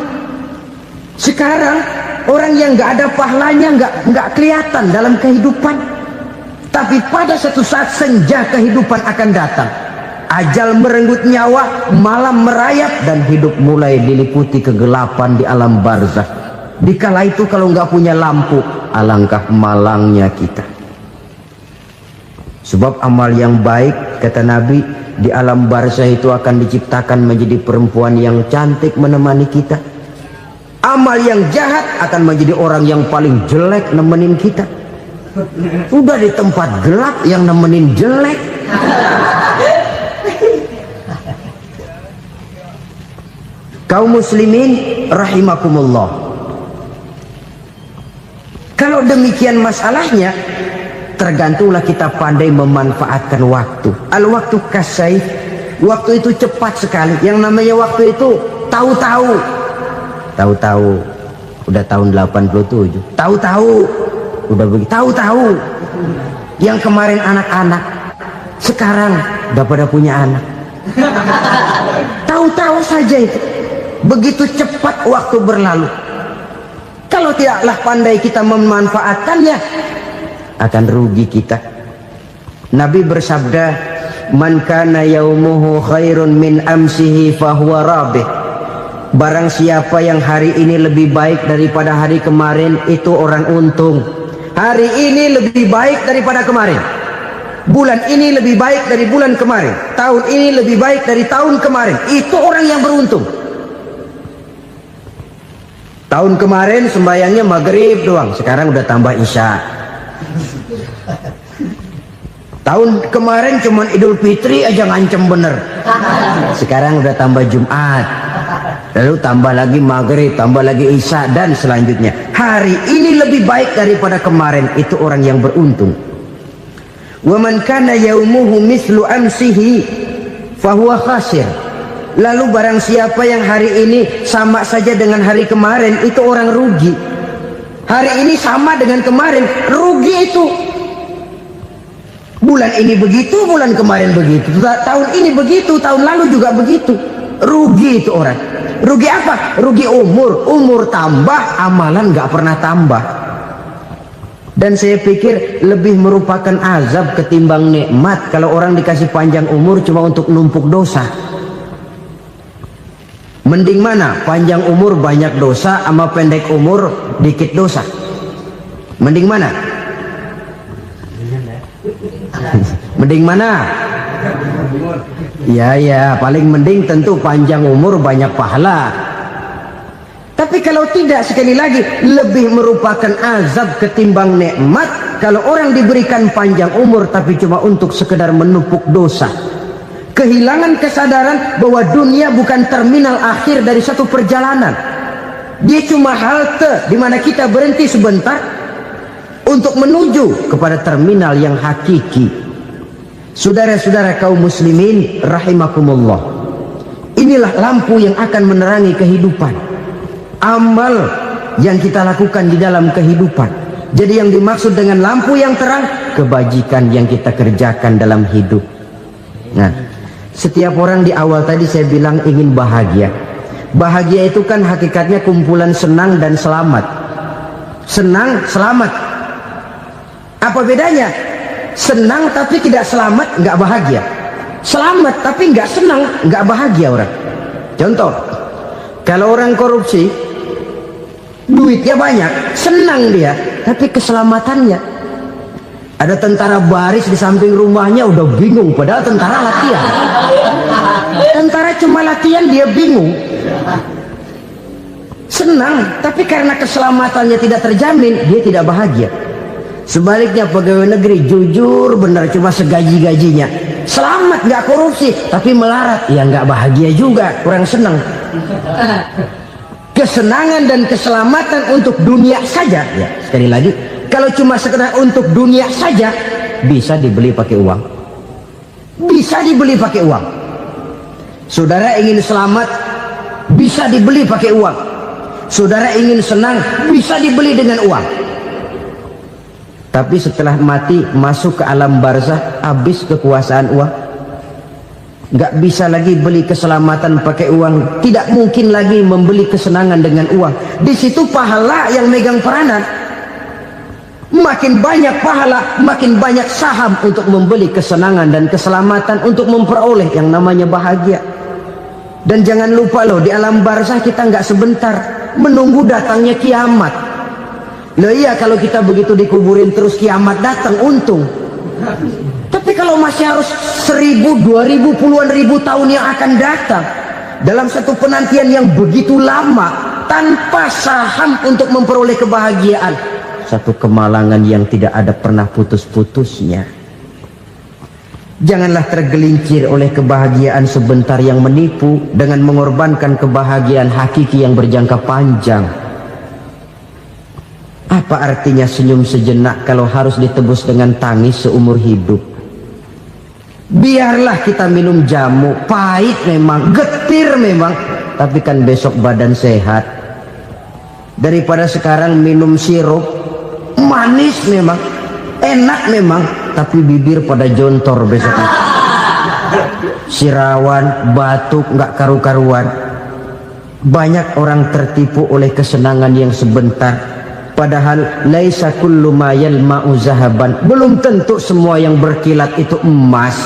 Speaker 2: Sekarang orang yang nggak ada pahalanya nggak kelihatan dalam kehidupan. Tapi pada suatu saat senja kehidupan akan datang. Ajal merenggut nyawa, malam merayap, dan hidup mulai diliputi kegelapan di alam barzakh. Dikala itu kalau nggak punya lampu, alangkah malangnya kita. Sebab amal yang baik, kata Nabi, di alam barzakh itu akan diciptakan menjadi perempuan yang cantik menemani kita. Amal yang jahat akan menjadi orang yang paling jelek nemenin kita. Udah di tempat gelap yang nemenin jelek. Kaum muslimin rahimakumullah. Kalau demikian masalahnya, tergantunglah kita pandai memanfaatkan waktu. Al-waktu kasayf, waktu itu cepat sekali. Yang namanya waktu itu tahu-tahu. Tahu-tahu udah tahun 87. Tahu-tahu udah begitu. Tahu-tahu yang kemarin anak-anak sekarang udah pada punya anak. Tahu-tahu saja itu. Begitu cepat waktu berlalu. Kalau tidaklah pandai kita memanfaatkannya, akan rugi kita. Nabi bersabda, "Man kana yaumuhu khairun min amsihi fahuwa rabih." Barang siapa yang hari ini lebih baik daripada hari kemarin, itu orang untung. Hari ini lebih baik daripada kemarin. Bulan ini lebih baik dari bulan kemarin. Tahun ini lebih baik dari tahun kemarin. Itu orang yang beruntung. Tahun kemarin sembahyangnya maghrib doang, sekarang udah tambah isya. Tahun kemarin cuman Idul Fitri aja ngancem bener, sekarang udah tambah Jumat, lalu tambah lagi maghrib, tambah lagi isya, dan selanjutnya. Hari ini lebih baik daripada kemarin, itu orang yang beruntung. Wa man kana yaumuhu mislu amsihi fahuwa khasir. Lalu barang siapa yang hari ini sama saja dengan hari kemarin, itu orang rugi. Hari ini sama dengan kemarin, rugi itu. Bulan ini begitu, bulan kemarin begitu, tahun ini begitu, tahun lalu juga begitu. Rugi itu orang. Rugi apa? Rugi umur. Umur tambah, amalan gak pernah tambah. Dan saya pikir lebih merupakan azab ketimbang nikmat kalau orang dikasih panjang umur cuma untuk numpuk dosa. Mending mana? Panjang umur banyak dosa sama pendek umur dikit dosa? Mending mana? Mending mana? Ya, paling mending tentu panjang umur banyak pahala. Tapi kalau tidak, sekali lagi, lebih merupakan azab ketimbang nikmat kalau orang diberikan panjang umur tapi cuma untuk sekedar menumpuk dosa. Kehilangan kesadaran bahwa dunia bukan terminal akhir dari satu perjalanan. Dia cuma halte di mana kita berhenti sebentar untuk menuju kepada terminal yang hakiki. Saudara-saudara kaum muslimin rahimakumullah, inilah lampu yang akan menerangi kehidupan, amal yang kita lakukan di dalam kehidupan. Jadi yang dimaksud dengan lampu yang terang, kebajikan yang kita kerjakan dalam hidup. Nah, setiap orang di awal tadi saya bilang ingin bahagia. Bahagia itu kan hakikatnya kumpulan senang dan selamat. Senang, selamat. Apa bedanya? Senang tapi tidak selamat, nggak bahagia. Selamat tapi nggak senang, nggak bahagia orang. Contoh, kalau orang korupsi, duitnya banyak, senang dia, tapi keselamatannya. Ada tentara baris di samping rumahnya udah bingung, padahal tentara latihan. Tentara cuma latihan, dia bingung. Senang, tapi karena keselamatannya tidak terjamin, dia tidak bahagia. Sebaliknya pegawai negeri jujur benar, cuma segaji-gajinya, selamat nggak korupsi, tapi melarat, ya nggak bahagia juga, kurang senang. Kesenangan dan keselamatan untuk dunia saja, ya sekali lagi, kalau cuma sekedar untuk dunia saja, bisa dibeli pakai uang. Bisa dibeli pakai uang. Saudara ingin selamat, bisa dibeli pakai uang. Saudara ingin senang, bisa dibeli dengan uang. Tapi setelah mati, masuk ke alam barzah, habis kekuasaan uang. Nggak bisa lagi beli keselamatan pakai uang. Tidak mungkin lagi membeli kesenangan dengan uang. Di situ pahala yang megang peranan. Makin banyak pahala, makin banyak saham untuk membeli kesenangan dan keselamatan, untuk memperoleh yang namanya bahagia. Dan jangan lupa loh, di alam barzah kita nggak sebentar, menunggu datangnya kiamat. Loh iya, kalau kita begitu dikuburin terus kiamat datang, untung. Tapi kalau masih harus 1000, 2000, puluhan ribu tahun yang akan datang, dalam satu penantian yang begitu lama, tanpa saham untuk memperoleh kebahagiaan, satu kemalangan yang tidak ada pernah putus-putusnya. Janganlah tergelincir oleh kebahagiaan sebentar yang menipu dengan mengorbankan kebahagiaan hakiki yang berjangka panjang. Apa artinya senyum sejenak kalau harus ditebus dengan tangis seumur hidup? Biarlah kita minum jamu, pahit memang, getir memang, tapi kan besok badan sehat. Daripada sekarang minum sirup, manis memang, enak memang, tapi bibir pada jontor besoknya. Sirawan, batuk, nggak karu-karuan. Banyak orang tertipu oleh kesenangan yang sebentar, Padahal laisa kullu ma yalma'u zahaban. Belum tentu semua yang berkilat itu emas.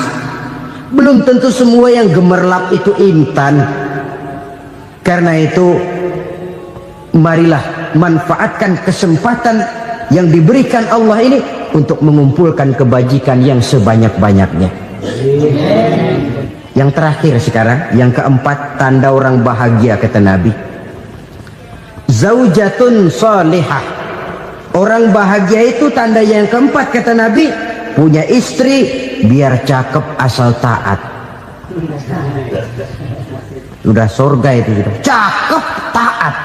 Speaker 2: Belum tentu semua yang gemerlap itu intan. Karena itu marilah manfaatkan kesempatan yang diberikan Allah ini untuk mengumpulkan kebajikan yang sebanyak-banyaknya. Yang terakhir sekarang, yang keempat, tanda orang bahagia kata Nabi. Zaujatun salihah. Orang bahagia itu tanda yang keempat kata Nabi, punya istri biar cakep asal taat. Sudah surga itu, cakep taat.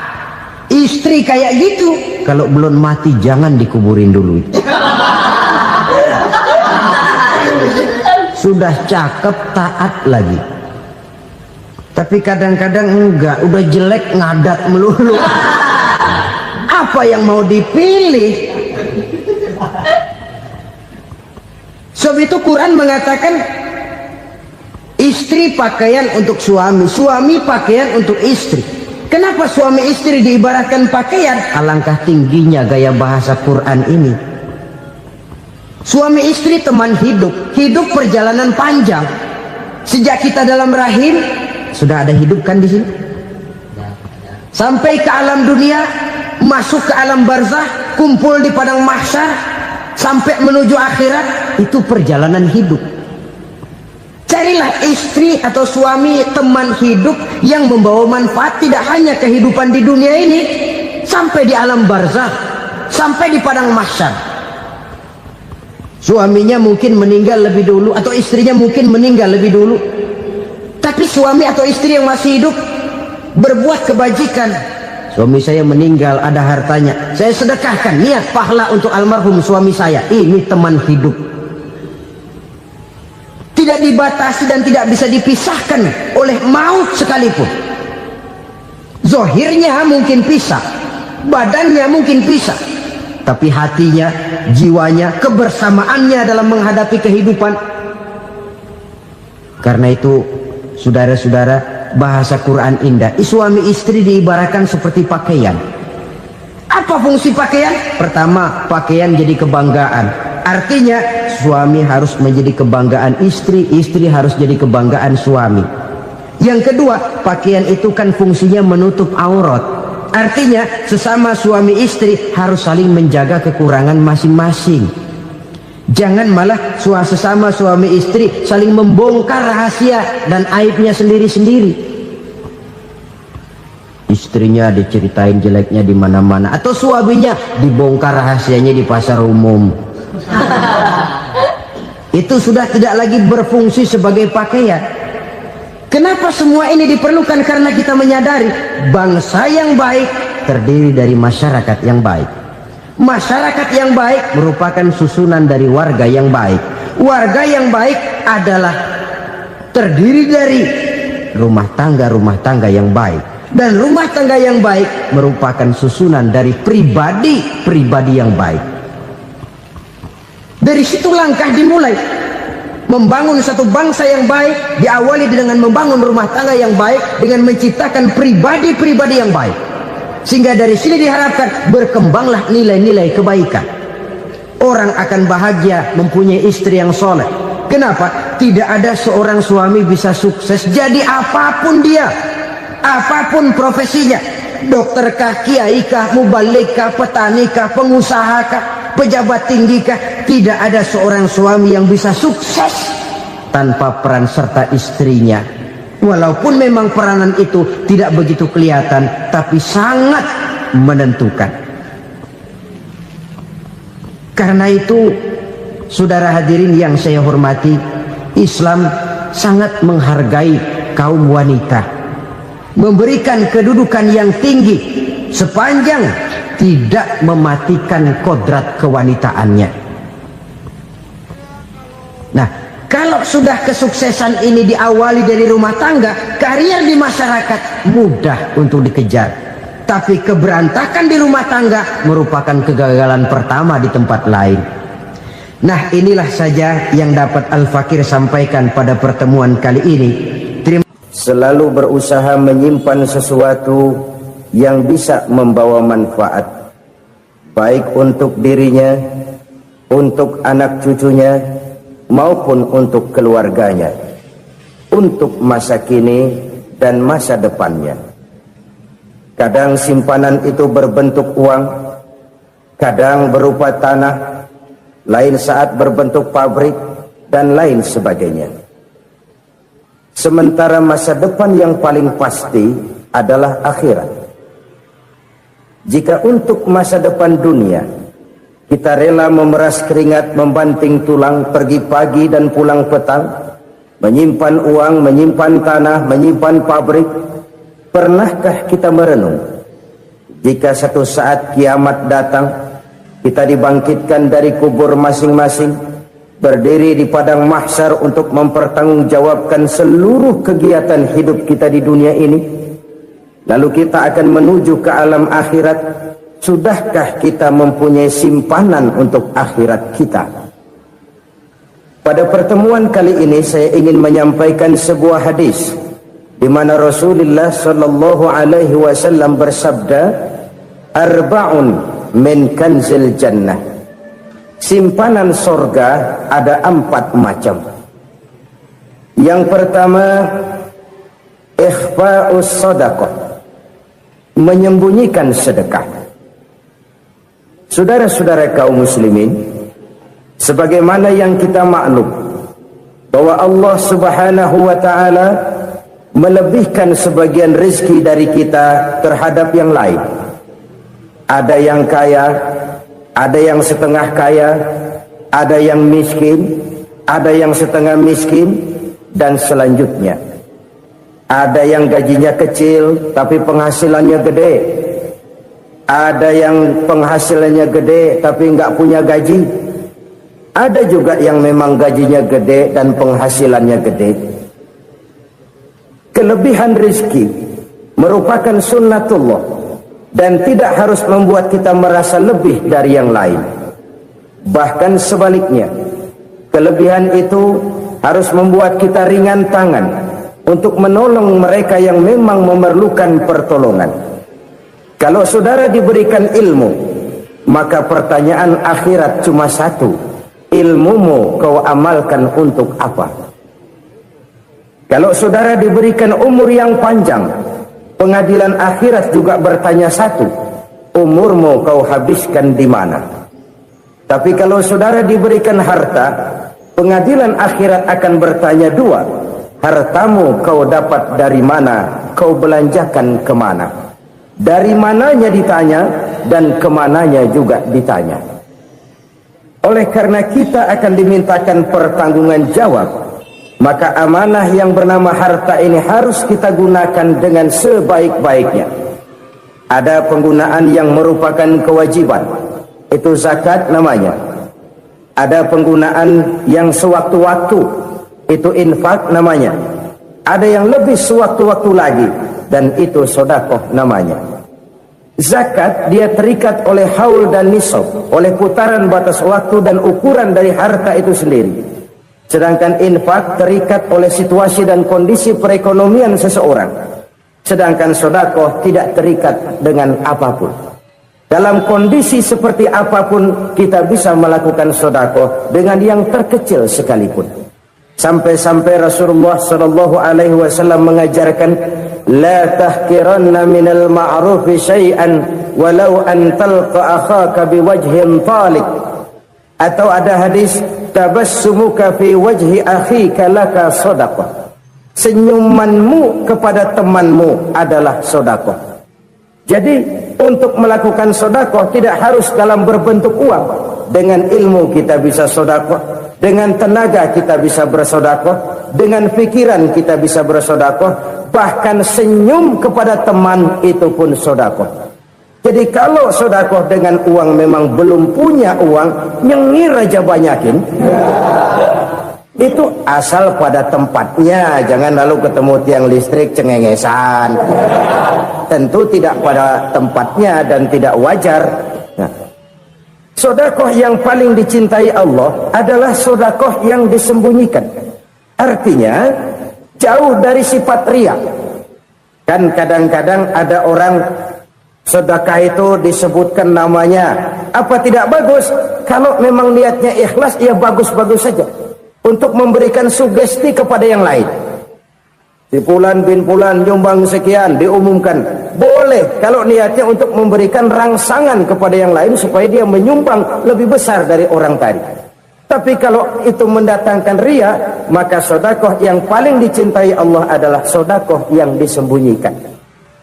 Speaker 2: Istri kayak gitu, kalau belum mati jangan dikuburin dulu. Sudah cakep taat lagi. Tapi kadang-kadang enggak, udah jelek ngadat melulu. Apa yang mau dipilih? Sebab itu Quran mengatakan istri pakaian untuk suami, suami pakaian untuk istri. Kenapa suami istri diibaratkan pakaian? Alangkah tingginya gaya bahasa Quran ini. Suami istri teman hidup, hidup perjalanan panjang. Sejak kita dalam rahim sudah ada hidup kan di sini. Sampai ke alam dunia, masuk ke alam barzah, kumpul di padang mahsyar, sampai menuju akhirat, itu perjalanan hidup. Carilah istri atau suami teman hidup yang membawa manfaat tidak hanya kehidupan di dunia ini, sampai di alam barzah, sampai di padang mahsyar. Suaminya mungkin meninggal lebih dulu atau istrinya mungkin meninggal lebih dulu, tapi suami atau istri yang masih hidup berbuat kebajikan. Suami saya meninggal, ada hartanya, saya sedekahkan, niat pahala untuk almarhum suami saya. Ini teman hidup, tidak dibatasi dan tidak bisa dipisahkan oleh maut sekalipun. Zohirnya mungkin pisah, badannya mungkin pisah, tapi hatinya, jiwanya, kebersamaannya dalam menghadapi kehidupan. Karena itu saudara-saudara, bahasa Quran indah. Suami istri diibaratkan seperti pakaian. Apa fungsi pakaian? Pertama, pakaian jadi kebanggaan. Artinya suami harus menjadi kebanggaan istri, istri harus jadi kebanggaan suami. Yang kedua, pakaian itu kan fungsinya menutup aurat. Artinya sesama suami istri harus saling menjaga kekurangan masing-masing. Jangan malah sesama suami istri saling membongkar rahasia dan aibnya sendiri-sendiri. Istrinya diceritain jeleknya di mana-mana, atau suaminya dibongkar rahasianya di pasar umum. Itu sudah tidak lagi berfungsi sebagai pakaian. Kenapa semua ini diperlukan? Karena kita menyadari bangsa yang baik terdiri dari masyarakat yang baik. Masyarakat yang baik merupakan susunan dari warga yang baik. Warga yang baik adalah terdiri dari rumah tangga yang baik. Dan rumah tangga yang baik merupakan susunan dari pribadi yang baik. Dari situ langkah dimulai. Membangun satu bangsa yang baik diawali dengan membangun rumah tangga yang baik, dengan menciptakan pribadi-pribadi yang baik. Sehingga dari sini diharapkan berkembanglah nilai-nilai kebaikan. Orang akan bahagia mempunyai istri yang soleh. Kenapa? Tidak ada seorang suami bisa sukses jadi apapun dia, apapun profesinya, dokterkah, kiaikah, mubalikah, petanikah, pengusahakah, pejabat tinggikah, tidak ada seorang suami yang bisa sukses tanpa peran serta istrinya. Walaupun memang peranan itu tidak begitu kelihatan, tapi sangat menentukan. Karena itu, saudara hadirin yang saya hormati, Islam sangat menghargai kaum wanita, memberikan kedudukan yang tinggi sepanjang tidak mematikan kodrat kewanitaannya. Nah, kalau sudah kesuksesan ini diawali dari rumah tangga, karier di masyarakat mudah untuk dikejar. Tapi keberantakan di rumah tangga merupakan kegagalan pertama di tempat lain. Nah, inilah saja yang dapat Al-Fakir sampaikan pada pertemuan kali ini. Selalu berusaha menyimpan sesuatu yang bisa membawa manfaat. baik untuk dirinya, untuk anak cucunya, maupun untuk keluarganya, untuk masa kini dan masa depannya. Kadang simpanan itu berbentuk uang, kadang berupa tanah, lain saat berbentuk pabrik, dan lain sebagainya. Sementara masa depan yang paling pasti adalah akhirat. Jika untuk masa depan dunia kita rela memeras keringat, membanting tulang, pergi pagi dan pulang petang, menyimpan uang, menyimpan tanah, menyimpan pabrik, pernahkah kita merenung jika satu saat kiamat datang, kita dibangkitkan dari kubur masing-masing, berdiri di padang mahsyar untuk mempertanggungjawabkan seluruh kegiatan hidup kita di dunia ini, lalu kita akan menuju ke alam akhirat? Sudahkah kita mempunyai simpanan untuk akhirat kita? Pada pertemuan kali ini saya ingin menyampaikan sebuah hadis di mana Rasulullah sallallahu alaihi wasallam bersabda, "Arba'un min kanzil jannah." Simpanan sorga ada 4 macam. Yang pertama, ikhfa'us sadaqah, menyembunyikan sedekah. Saudara-saudara kaum muslimin, sebagaimana yang kita maklum bahwa Allah Subhanahu wa taala melebihkan sebagian rezeki dari kita terhadap yang lain. Ada yang kaya, ada yang setengah kaya, ada yang miskin, ada yang setengah miskin, dan selanjutnya. Ada yang gajinya kecil tapi penghasilannya gede. Ada yang penghasilannya gede tapi nggak punya gaji. Ada juga yang memang gajinya gede dan penghasilannya gede. Kelebihan rezeki merupakan sunnatullah dan tidak harus membuat kita merasa lebih dari yang lain. Bahkan sebaliknya, kelebihan itu harus membuat kita ringan tangan untuk menolong mereka yang memang memerlukan pertolongan. Kalau saudara diberikan ilmu, maka pertanyaan akhirat cuma satu: ilmumu kau amalkan untuk apa? Kalau saudara diberikan umur yang panjang, pengadilan akhirat juga bertanya satu: umurmu kau habiskan di mana? Tapi kalau saudara diberikan harta, pengadilan akhirat akan bertanya dua: hartamu kau dapat dari mana? Kau belanjakan kemana? Dari mananya ditanya, dan kemananya juga ditanya. Oleh karena kita akan dimintakan pertanggungan jawab, maka amanah yang bernama harta ini harus kita gunakan dengan sebaik-baiknya. Ada penggunaan yang merupakan kewajiban, itu zakat namanya. Ada penggunaan yang sewaktu-waktu, itu infak namanya. Ada yang lebih sewaktu-waktu lagi, dan itu sedekah namanya. Zakat dia terikat oleh haul dan nisab, oleh putaran batas waktu dan ukuran dari harta itu sendiri. Sedangkan infak terikat oleh situasi dan kondisi perekonomian seseorang. Sedangkan sedekah tidak terikat dengan apapun. Dalam kondisi seperti apapun kita bisa melakukan sedekah dengan yang terkecil sekalipun. Sampai-sampai Rasulullah sallallahu alaihi wasallam mengajarkan, la tahkiranna minal ma'rufi syai'an walau an talqa akhaka biwajhin talik. Atau ada hadis, tabassumuka fi wajhi akhika laka shadaqah. Senyumanmu kepada temanmu adalah sedekah. Jadi untuk melakukan sedekah tidak harus dalam berbentuk uang. Dengan ilmu kita bisa sedekah, dengan tenaga kita bisa bersedekah, dengan pikiran kita bisa bersedekah, bahkan senyum kepada teman itu pun sedekah. Jadi kalau sedekah dengan uang memang belum punya uang, nyengir aja banyakin. Itu asal pada tempatnya, jangan lalu ketemu tiang listrik cengengesan. Tentu tidak pada tempatnya dan tidak wajar. Nah, sedekah yang paling dicintai Allah adalah sedekah yang disembunyikan. Artinya jauh dari sifat riya. Kan kadang-kadang ada orang
Speaker 3: Sedekah itu disebutkan namanya. Apa tidak bagus? Kalau memang niatnya ikhlas, ya bagus-bagus saja. Untuk memberikan sugesti kepada yang lain. Si Fulan bin Fulan nyumbang sekian, diumumkan. Boleh kalau niatnya untuk memberikan rangsangan kepada yang lain supaya dia menyumbang lebih besar dari orang tadi. Tapi kalau itu mendatangkan ria, maka sedekah yang paling dicintai Allah adalah sedekah yang disembunyikan.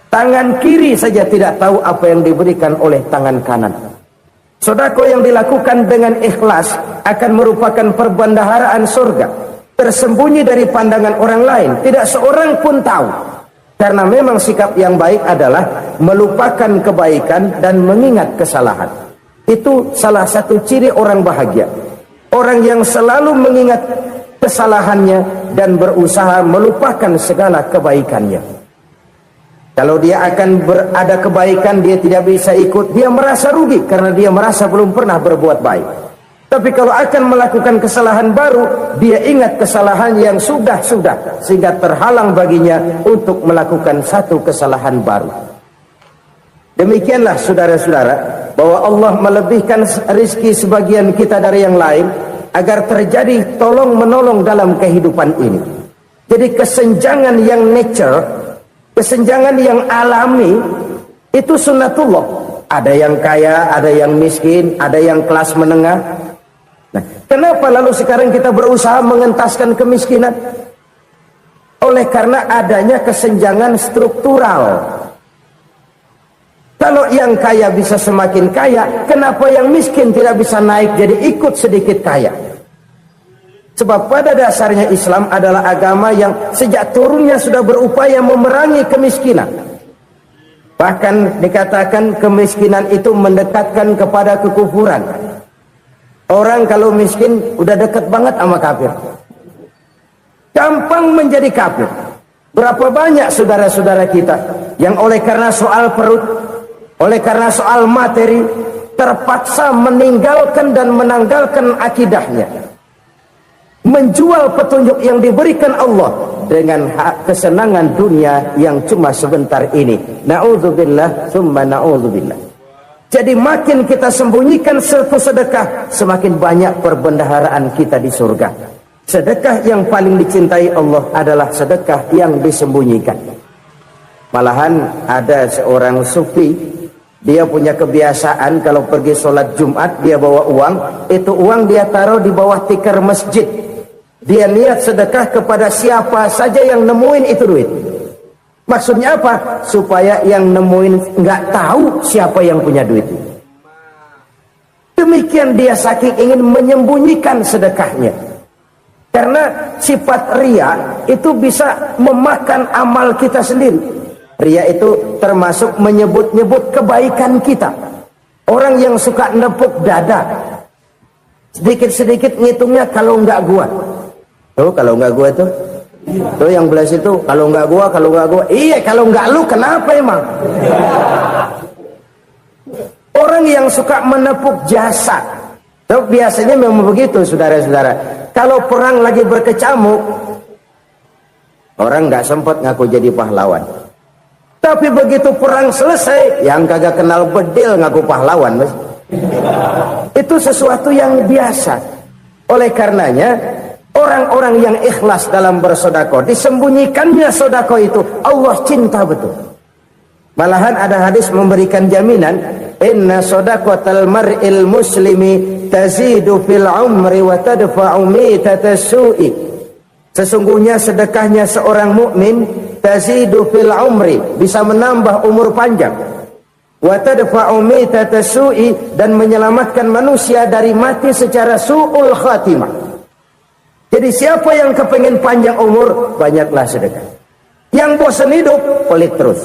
Speaker 3: Tangan kiri saja tidak tahu apa yang diberikan oleh tangan kanan. Sedekah yang dilakukan dengan ikhlas akan merupakan perbendaharaan surga, tersembunyi dari pandangan orang lain, tidak seorang pun tahu. Karena memang sikap yang baik adalah melupakan kebaikan dan mengingat kesalahan. Itu salah satu ciri orang bahagia. Orang yang selalu mengingat kesalahannya dan berusaha melupakan segala kebaikannya. Kalau dia akan ada kebaikan, dia tidak bisa ikut, dia merasa rugi karena dia merasa belum pernah berbuat baik. Tapi kalau akan melakukan kesalahan baru, dia ingat kesalahan yang sudah-sudah, sehingga terhalang baginya untuk melakukan satu kesalahan baru. Demikianlah saudara-saudara, bahwa Allah melebihkan rizki sebagian kita dari yang lain, agar terjadi tolong-menolong dalam kehidupan ini. Jadi kesenjangan yang nature, kesenjangan yang alami, itu sunnatullah. Ada yang kaya, ada yang miskin, ada yang kelas menengah. Nah, kenapa lalu sekarang kita berusaha mengentaskan kemiskinan? Oleh karena adanya kesenjangan struktural. Kalau yang kaya bisa semakin kaya, kenapa yang miskin tidak bisa naik jadi ikut sedikit kaya? Sebab pada dasarnya Islam adalah agama yang sejak turunnya sudah berupaya memerangi kemiskinan. Bahkan dikatakan kemiskinan itu mendekatkan kepada kekufuran. Orang kalau miskin udah dekat banget sama kafir. Gampang menjadi kafir. Berapa banyak saudara-saudara kita yang oleh karena soal perut, oleh karena soal materi, terpaksa meninggalkan dan menanggalkan akidahnya, menjual petunjuk yang diberikan Allah dengan kesenangan dunia yang cuma sebentar ini. Na'udzubillah summa na'udzubillah. Jadi makin kita sembunyikan sedekah, semakin banyak perbendaharaan kita di surga. Sedekah yang paling dicintai Allah adalah sedekah yang disembunyikan. Malahan ada seorang sufi, dia punya kebiasaan kalau pergi sholat Jumat, dia bawa uang, itu uang dia taruh di bawah tikar masjid. Dia niat sedekah kepada siapa saja yang nemuin itu duit. Maksudnya apa? Supaya yang nemuin nggak tahu siapa yang punya duit. Demikian dia saking ingin menyembunyikan sedekahnya. Karena sifat ria itu bisa memakan amal kita sendiri. Ria itu termasuk menyebut-nyebut kebaikan kita. Orang yang suka nepuk dada, sedikit-sedikit ngitungnya kalau nggak gua. Tuh kalau nggak gua tuh yang belas itu kalau nggak gua. Iya kalau nggak lu kenapa emang? Orang yang suka menepuk jasa, tuh biasanya memang begitu saudara-saudara. Kalau perang lagi berkecamuk, orang nggak sempat ngaku jadi pahlawan. Tapi begitu perang selesai, yang kagak kenal bedil ngaku pahlawan, mas. Itu sesuatu yang biasa. Oleh karenanya, orang-orang yang ikhlas dalam bersedekah, disembunyikannya sedekah itu, Allah cinta betul. Malahan ada hadis memberikan jaminan, inna sedaqatal mar'il muslimi tazidu fil umri wa tadfa'u mitatas su'i. Sesungguhnya sedekahnya seorang mukmin tazidu fil umri, bisa menambah umur panjang, wa tadfa'u mitatas su'i, dan menyelamatkan manusia dari mati secara su'ul khatimah. Jadi siapa yang kepengen panjang umur, banyaklah sedekah. Yang bosan hidup, pelit terus.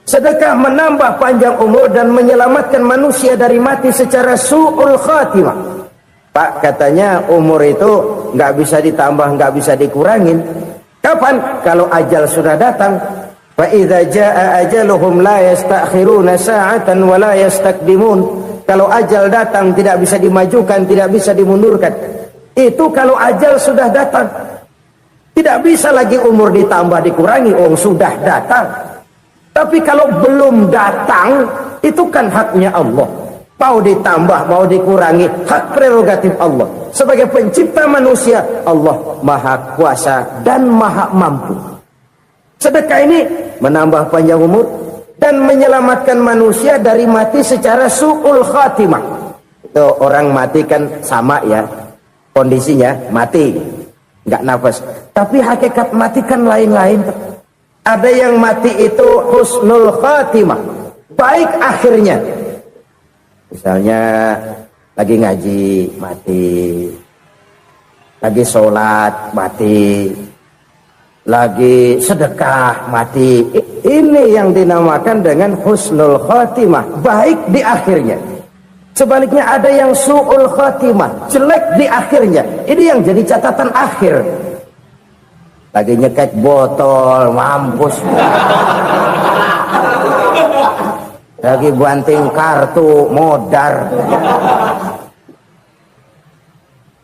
Speaker 3: Sedekah menambah panjang umur dan menyelamatkan manusia dari mati secara su'ul khatimah. Pak, katanya umur itu nggak bisa ditambah, nggak bisa dikurangin. Kapan? Kalau ajal sudah datang. Fa idza jaa ajaluhum la yastakhiruna sa'atan wa la yastaqdimun. Kalau ajal datang tidak bisa dimajukan, tidak bisa dimundurkan. Itu kalau ajal sudah datang. Tidak bisa lagi umur ditambah dikurangi, sudah datang. Tapi kalau belum datang, itu kan haknya Allah. Mau ditambah, mau dikurangi, hak prerogatif Allah. Sebagai pencipta manusia, Allah maha kuasa dan maha mampu. Sedekah ini menambah panjang umur dan menyelamatkan manusia dari mati secara su'ul khatimah. Itu orang mati kan sama ya, kondisinya mati, nggak nafas. Tapi hakikat mati kan lain-lain. Ada yang mati itu husnul khatimah, baik akhirnya. Misalnya lagi ngaji mati, lagi sholat mati, lagi sedekah mati. Ini yang dinamakan dengan husnul khatimah, baik di akhirnya. Sebaliknya ada yang su'ul khatimah, jelek di akhirnya. Ini yang jadi catatan akhir. Lagi nyekek botol, mampus. Lagi banting kartu, modar.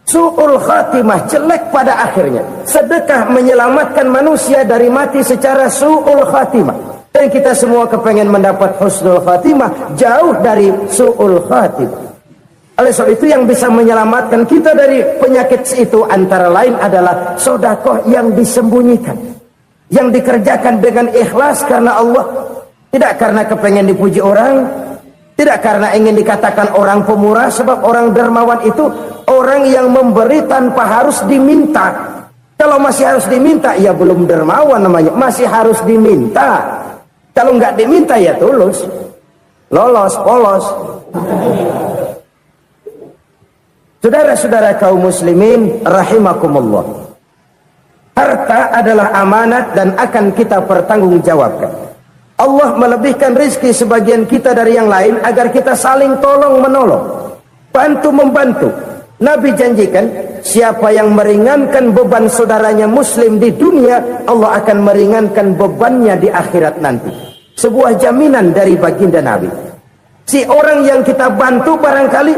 Speaker 3: Su'ul khatimah, jelek pada akhirnya. Sedekah menyelamatkan manusia dari mati secara su'ul khatimah. Dan kita semua kepengen mendapat husnul khatimah, jauh dari su'ul khatimah. Oleh sebab itu yang bisa menyelamatkan kita dari penyakit itu antara lain adalah sedekah yang disembunyikan, yang dikerjakan dengan ikhlas karena Allah. Tidak karena kepengen dipuji orang, tidak karena ingin dikatakan orang pemurah, sebab orang dermawan itu orang yang memberi tanpa harus diminta. Kalau masih harus diminta, ya belum dermawan namanya, masih harus diminta. Kalau nggak diminta ya tulus, lolos, polos. Saudara-saudara kaum muslimin rahimakumullah, harta adalah amanat dan akan kita pertanggungjawabkan. Allah melebihkan rezeki sebagian kita dari yang lain agar kita saling tolong menolong, bantu membantu. Nabi janjikan siapa yang meringankan beban saudaranya muslim di dunia, Allah akan meringankan bebannya di akhirat nanti. Sebuah jaminan dari baginda Nabi. Si orang yang kita bantu barangkali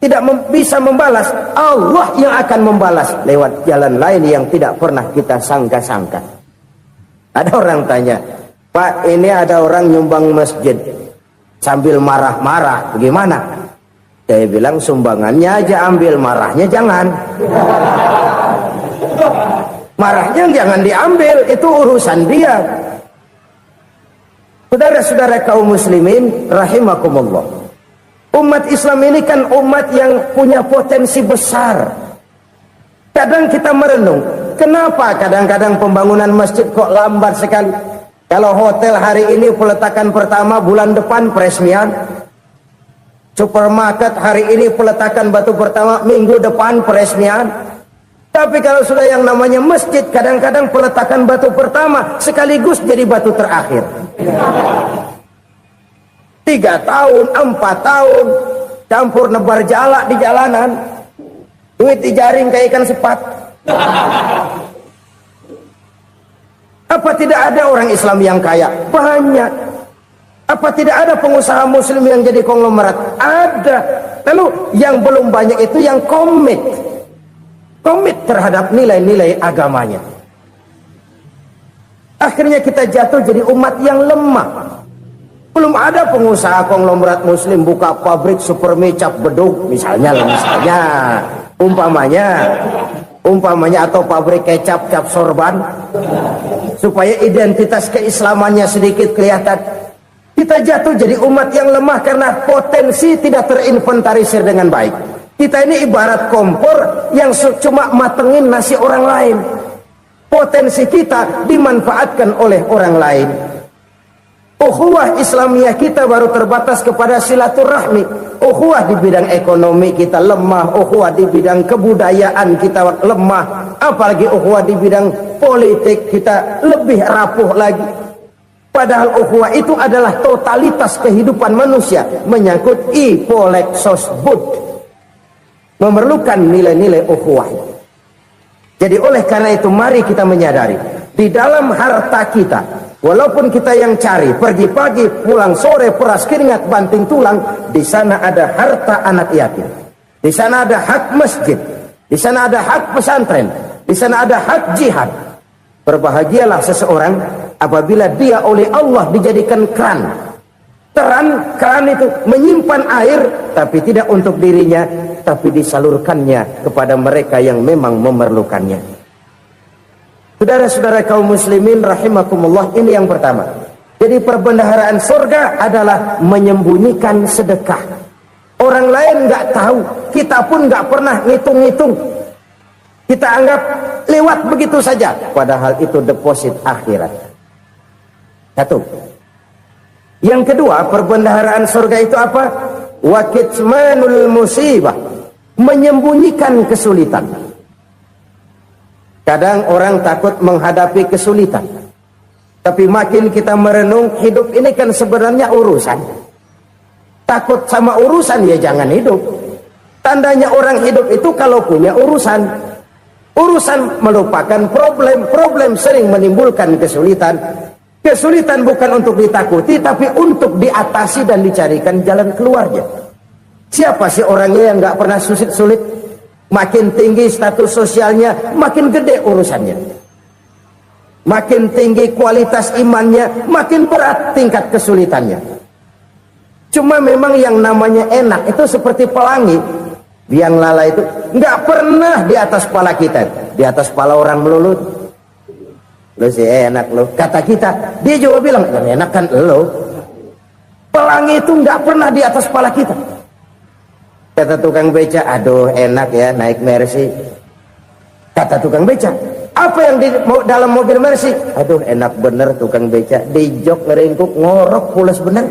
Speaker 3: tidak bisa membalas, Allah yang akan membalas lewat jalan lain yang tidak pernah kita sangka-sangka. Ada orang tanya, Pak, ini ada orang nyumbang masjid sambil marah-marah, bagaimana? Saya bilang sumbangannya aja ambil, marahnya jangan. Marahnya jangan diambil, itu urusan dia. Saudara-saudara kaum muslimin rahimakumullah, umat Islam ini kan umat yang punya potensi besar. Kadang kita merenung, kenapa kadang-kadang pembangunan masjid kok lambat sekali? Kalau hotel hari ini peletakan pertama, bulan depan peresmian. Supermarket hari ini peletakan batu pertama, minggu depan peresmian. Tapi kalau sudah yang namanya masjid, kadang-kadang peletakan batu pertama sekaligus jadi batu terakhir. 3 tahun, 4 tahun, campur nebar jalak di jalanan, duit dijaring kayak ikan sepat. Apa tidak ada orang Islam yang kaya? Banyak. Apa tidak ada pengusaha muslim yang jadi konglomerat? Ada. Lalu yang belum banyak itu yang komit terhadap nilai-nilai agamanya. Akhirnya kita jatuh jadi umat yang lemah. Belum ada pengusaha konglomerat muslim buka pabrik super mecap beduk misalnya umpamanya atau pabrik kecap cap sorban supaya identitas keislamannya sedikit kelihatan. Kita jatuh jadi umat yang lemah karena potensi tidak terinventarisir dengan baik. Kita ini ibarat kompor yang cuma matengin nasi orang lain. Potensi kita dimanfaatkan oleh orang lain. Ukhuwah Islamiyah kita baru terbatas kepada silaturahmi. Ukhuwah di bidang ekonomi kita lemah, ukhuwah di bidang kebudayaan kita lemah, apalagi ukhuwah di bidang politik kita lebih rapuh lagi. Padahal ukhuwah itu adalah totalitas kehidupan manusia, menyangkut ipolek sosbud, memerlukan nilai-nilai ukhuwah. Jadi oleh karena itu mari kita menyadari di dalam harta kita, walaupun kita yang cari pergi pagi pulang sore peras keringat banting tulang, di sana ada harta anak yatim, di sana ada hak masjid, di sana ada hak pesantren, Di sana ada hak jihad. Berbahagialah seseorang apabila dia oleh Allah dijadikan keran. Keran itu menyimpan air, tapi tidak untuk dirinya, tapi disalurkannya kepada mereka yang memang memerlukannya. Saudara-saudara kaum muslimin rahimakumullah, ini yang pertama. Jadi perbendaharaan surga adalah menyembunyikan sedekah. Orang lain nggak tahu, kita pun nggak pernah ngitung-ngitung. Kita anggap lewat begitu saja, padahal itu deposit akhirat. Satu. Yang kedua, perbendaharaan surga itu apa? Wa kitmanul musibah, menyembunyikan kesulitan. Kadang orang takut menghadapi kesulitan, tapi makin kita merenung, hidup ini kan sebenarnya urusan. Takut sama urusan, ya jangan hidup. Tandanya orang hidup itu kalau punya urusan. Urusan melupakan problem. Problem sering menimbulkan kesulitan. Kesulitan bukan untuk ditakuti, tapi untuk diatasi dan dicarikan jalan keluarnya. Siapa sih orangnya yang nggak pernah sulit-sulit? Makin tinggi status sosialnya, makin gede urusannya. Makin tinggi kualitas imannya, makin berat tingkat kesulitannya. Cuma memang yang namanya enak itu seperti pelangi. Biang lala itu nggak pernah di atas kepala kita, di atas kepala orang melulu. Lo sih enak lo, kata kita. Dia juga bilang yang enak kan lo. Pelangi itu nggak pernah di atas kepala kita. Kata tukang beca, aduh enak ya naik Mercy. Kata tukang beca, apa yang di dalam mobil Mercy? Aduh enak bener tukang beca, di jok ngeringkuk ngorok pulas bener.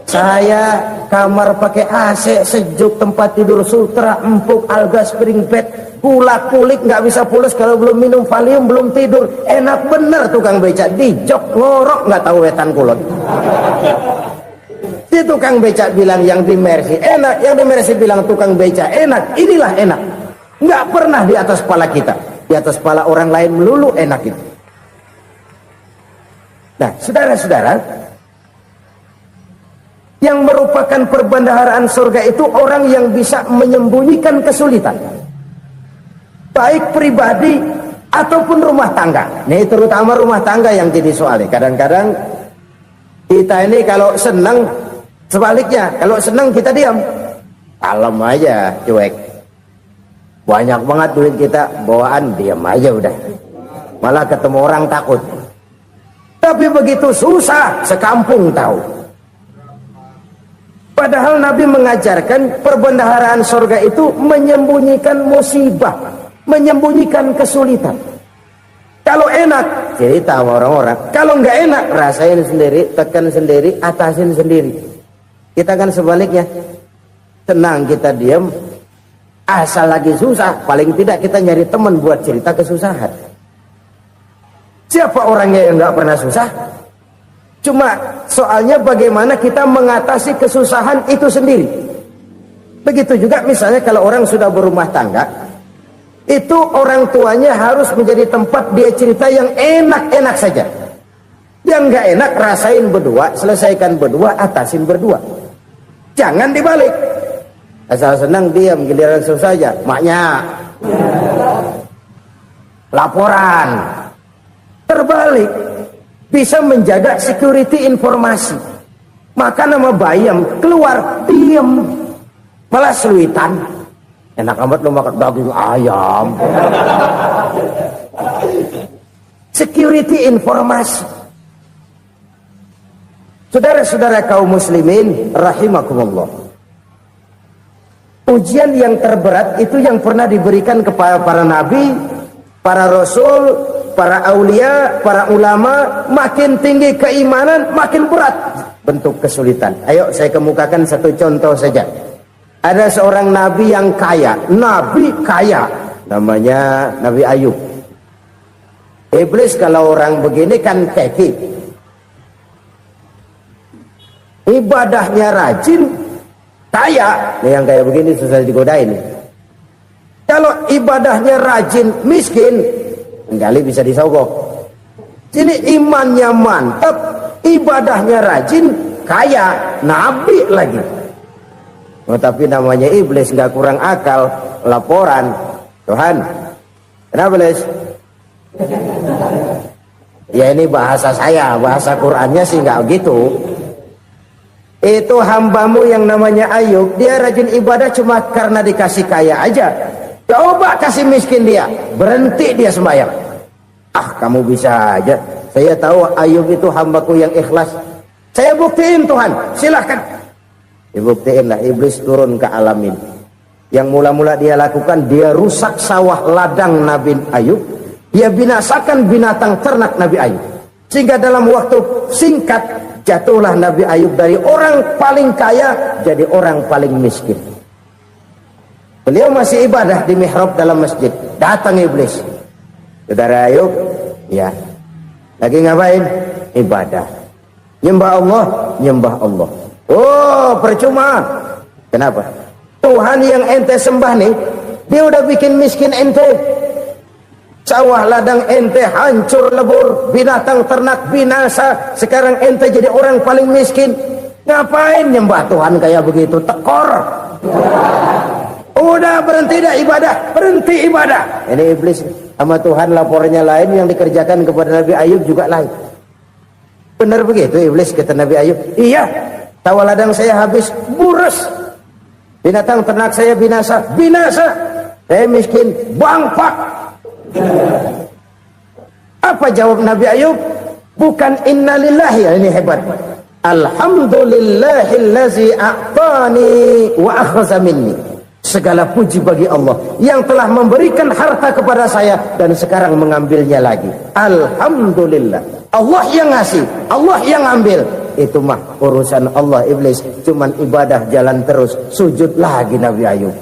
Speaker 3: Saya kamar pakai AC, sejuk, tempat tidur sutra, empuk, alga, spring bed, kulak kulik nggak bisa pulas kalau belum minum Valium, belum tidur. Enak bener tukang beca, di jok ngorok nggak tahu wetan kulot. Si tukang beca bilang yang di Mercy enak, yang di Mercy bilang tukang beca enak. Inilah enak, nggak pernah di atas kepala kita, di atas kepala orang lain melulu enak itu. Nah, saudara-saudara, yang merupakan perbendaharaan surga itu orang yang bisa menyembunyikan kesulitan, baik pribadi ataupun rumah tangga. Ini terutama rumah tangga yang jadi soalnya. Kadang-kadang kita ini kalau senang, sebaliknya kalau senang kita diam, kalem aja, cuek. Banyak banget duit kita bawaan, diam aja udah. Malah ketemu orang takut. Tapi begitu susah, sekampung tahu. Padahal Nabi mengajarkan perbendaharaan surga itu menyembunyikan musibah, menyembunyikan kesulitan. Kalau enak, cerita sama orang-orang. Kalau nggak enak, rasain sendiri, tekan sendiri, atasin sendiri. Kita kan sebaliknya, tenang kita diam, asal lagi susah, paling tidak kita nyari teman buat cerita kesusahan. Siapa orangnya yang nggak pernah susah? Cuma soalnya bagaimana kita mengatasi kesusahan itu sendiri. Begitu juga misalnya kalau orang sudah berumah tangga, itu orang tuanya harus menjadi tempat dia cerita yang enak-enak saja. Yang nggak enak rasain berdua, selesaikan berdua, atasin berdua. Jangan dibalik. Asal senang diam, giliran susah saja. Maknya laporan. Terbalik. Bisa menjaga security informasi. Maka nama bayam keluar diam, malah seluitan. Enak amat lo makan daging ayam. Security informasi. Saudara-saudara kaum muslimin rahimakumullah, ujian yang terberat itu yang pernah diberikan kepada para nabi, para rasul, para aulia, para ulama. Makin tinggi keimanan, makin berat bentuk kesulitan. Ayo saya kemukakan satu contoh saja. Ada seorang nabi yang kaya, nabi kaya, namanya Nabi Ayub. Iblis kalau orang begini kan keki, ibadahnya rajin, kaya. Nih yang kayak begini susah digodain. Kalau ibadahnya rajin, miskin, kali bisa disogok. Sini imannya mantap, ibadahnya rajin, kaya, nabi lagi. Oh, tapi namanya iblis nggak kurang akal. Laporan, Tuhan, Kenapa Les? Ya ini bahasa saya, bahasa Qur'annya sih nggak gitu. Itu hambamu yang namanya Ayub, dia rajin ibadah cuma karena dikasih kaya aja. Coba kasih miskin dia, berhenti dia sembahyang. Ah, kamu bisa aja. Saya tahu Ayub itu hambaku yang ikhlas. Saya buktiin Tuhan, silahkan. Dibuktiin lah, iblis turun ke alam ini. Yang mula-mula dia lakukan, dia rusak sawah ladang Nabi Ayub. Dia binasakan binatang ternak Nabi Ayub. Sehingga dalam waktu singkat, jatuhlah Nabi Ayub dari orang paling kaya jadi orang paling miskin. Beliau masih ibadah di mihrab dalam masjid. Datang iblis. Saudara Ayub, ya, lagi ngapain? Ibadah. Nyembah Allah, nyembah Allah. Oh, percuma. Kenapa? Tuhan yang ente sembah nih, dia udah bikin miskin ente. Sawah ladang ente hancur lebur, binatang ternak binasa. Sekarang ente jadi orang paling miskin. Ngapain nyembah Tuhan kayak begitu? Tekor. Udah berhenti dah ibadah, berhenti ibadah. Ini iblis sama Tuhan lapornya lain, yang dikerjakan kepada Nabi Ayub juga lain. Benar begitu iblis, kata Nabi Ayub. Iya, sawah ladang saya habis, buras. Binatang ternak saya binasa, binasa. Saya miskin, bangpak. Apa jawab Nabi Ayub? Bukan innalillahi, ya ini hebat. Alhamdulillahillazi a'tani wa akhza minni. Segala puji bagi Allah yang telah memberikan harta kepada saya dan sekarang mengambilnya lagi. Alhamdulillah. Allah yang ngasih, Allah yang ambil. Itu mah urusan Allah. Iblis cuman ibadah jalan terus, sujud lagi Nabi Ayub.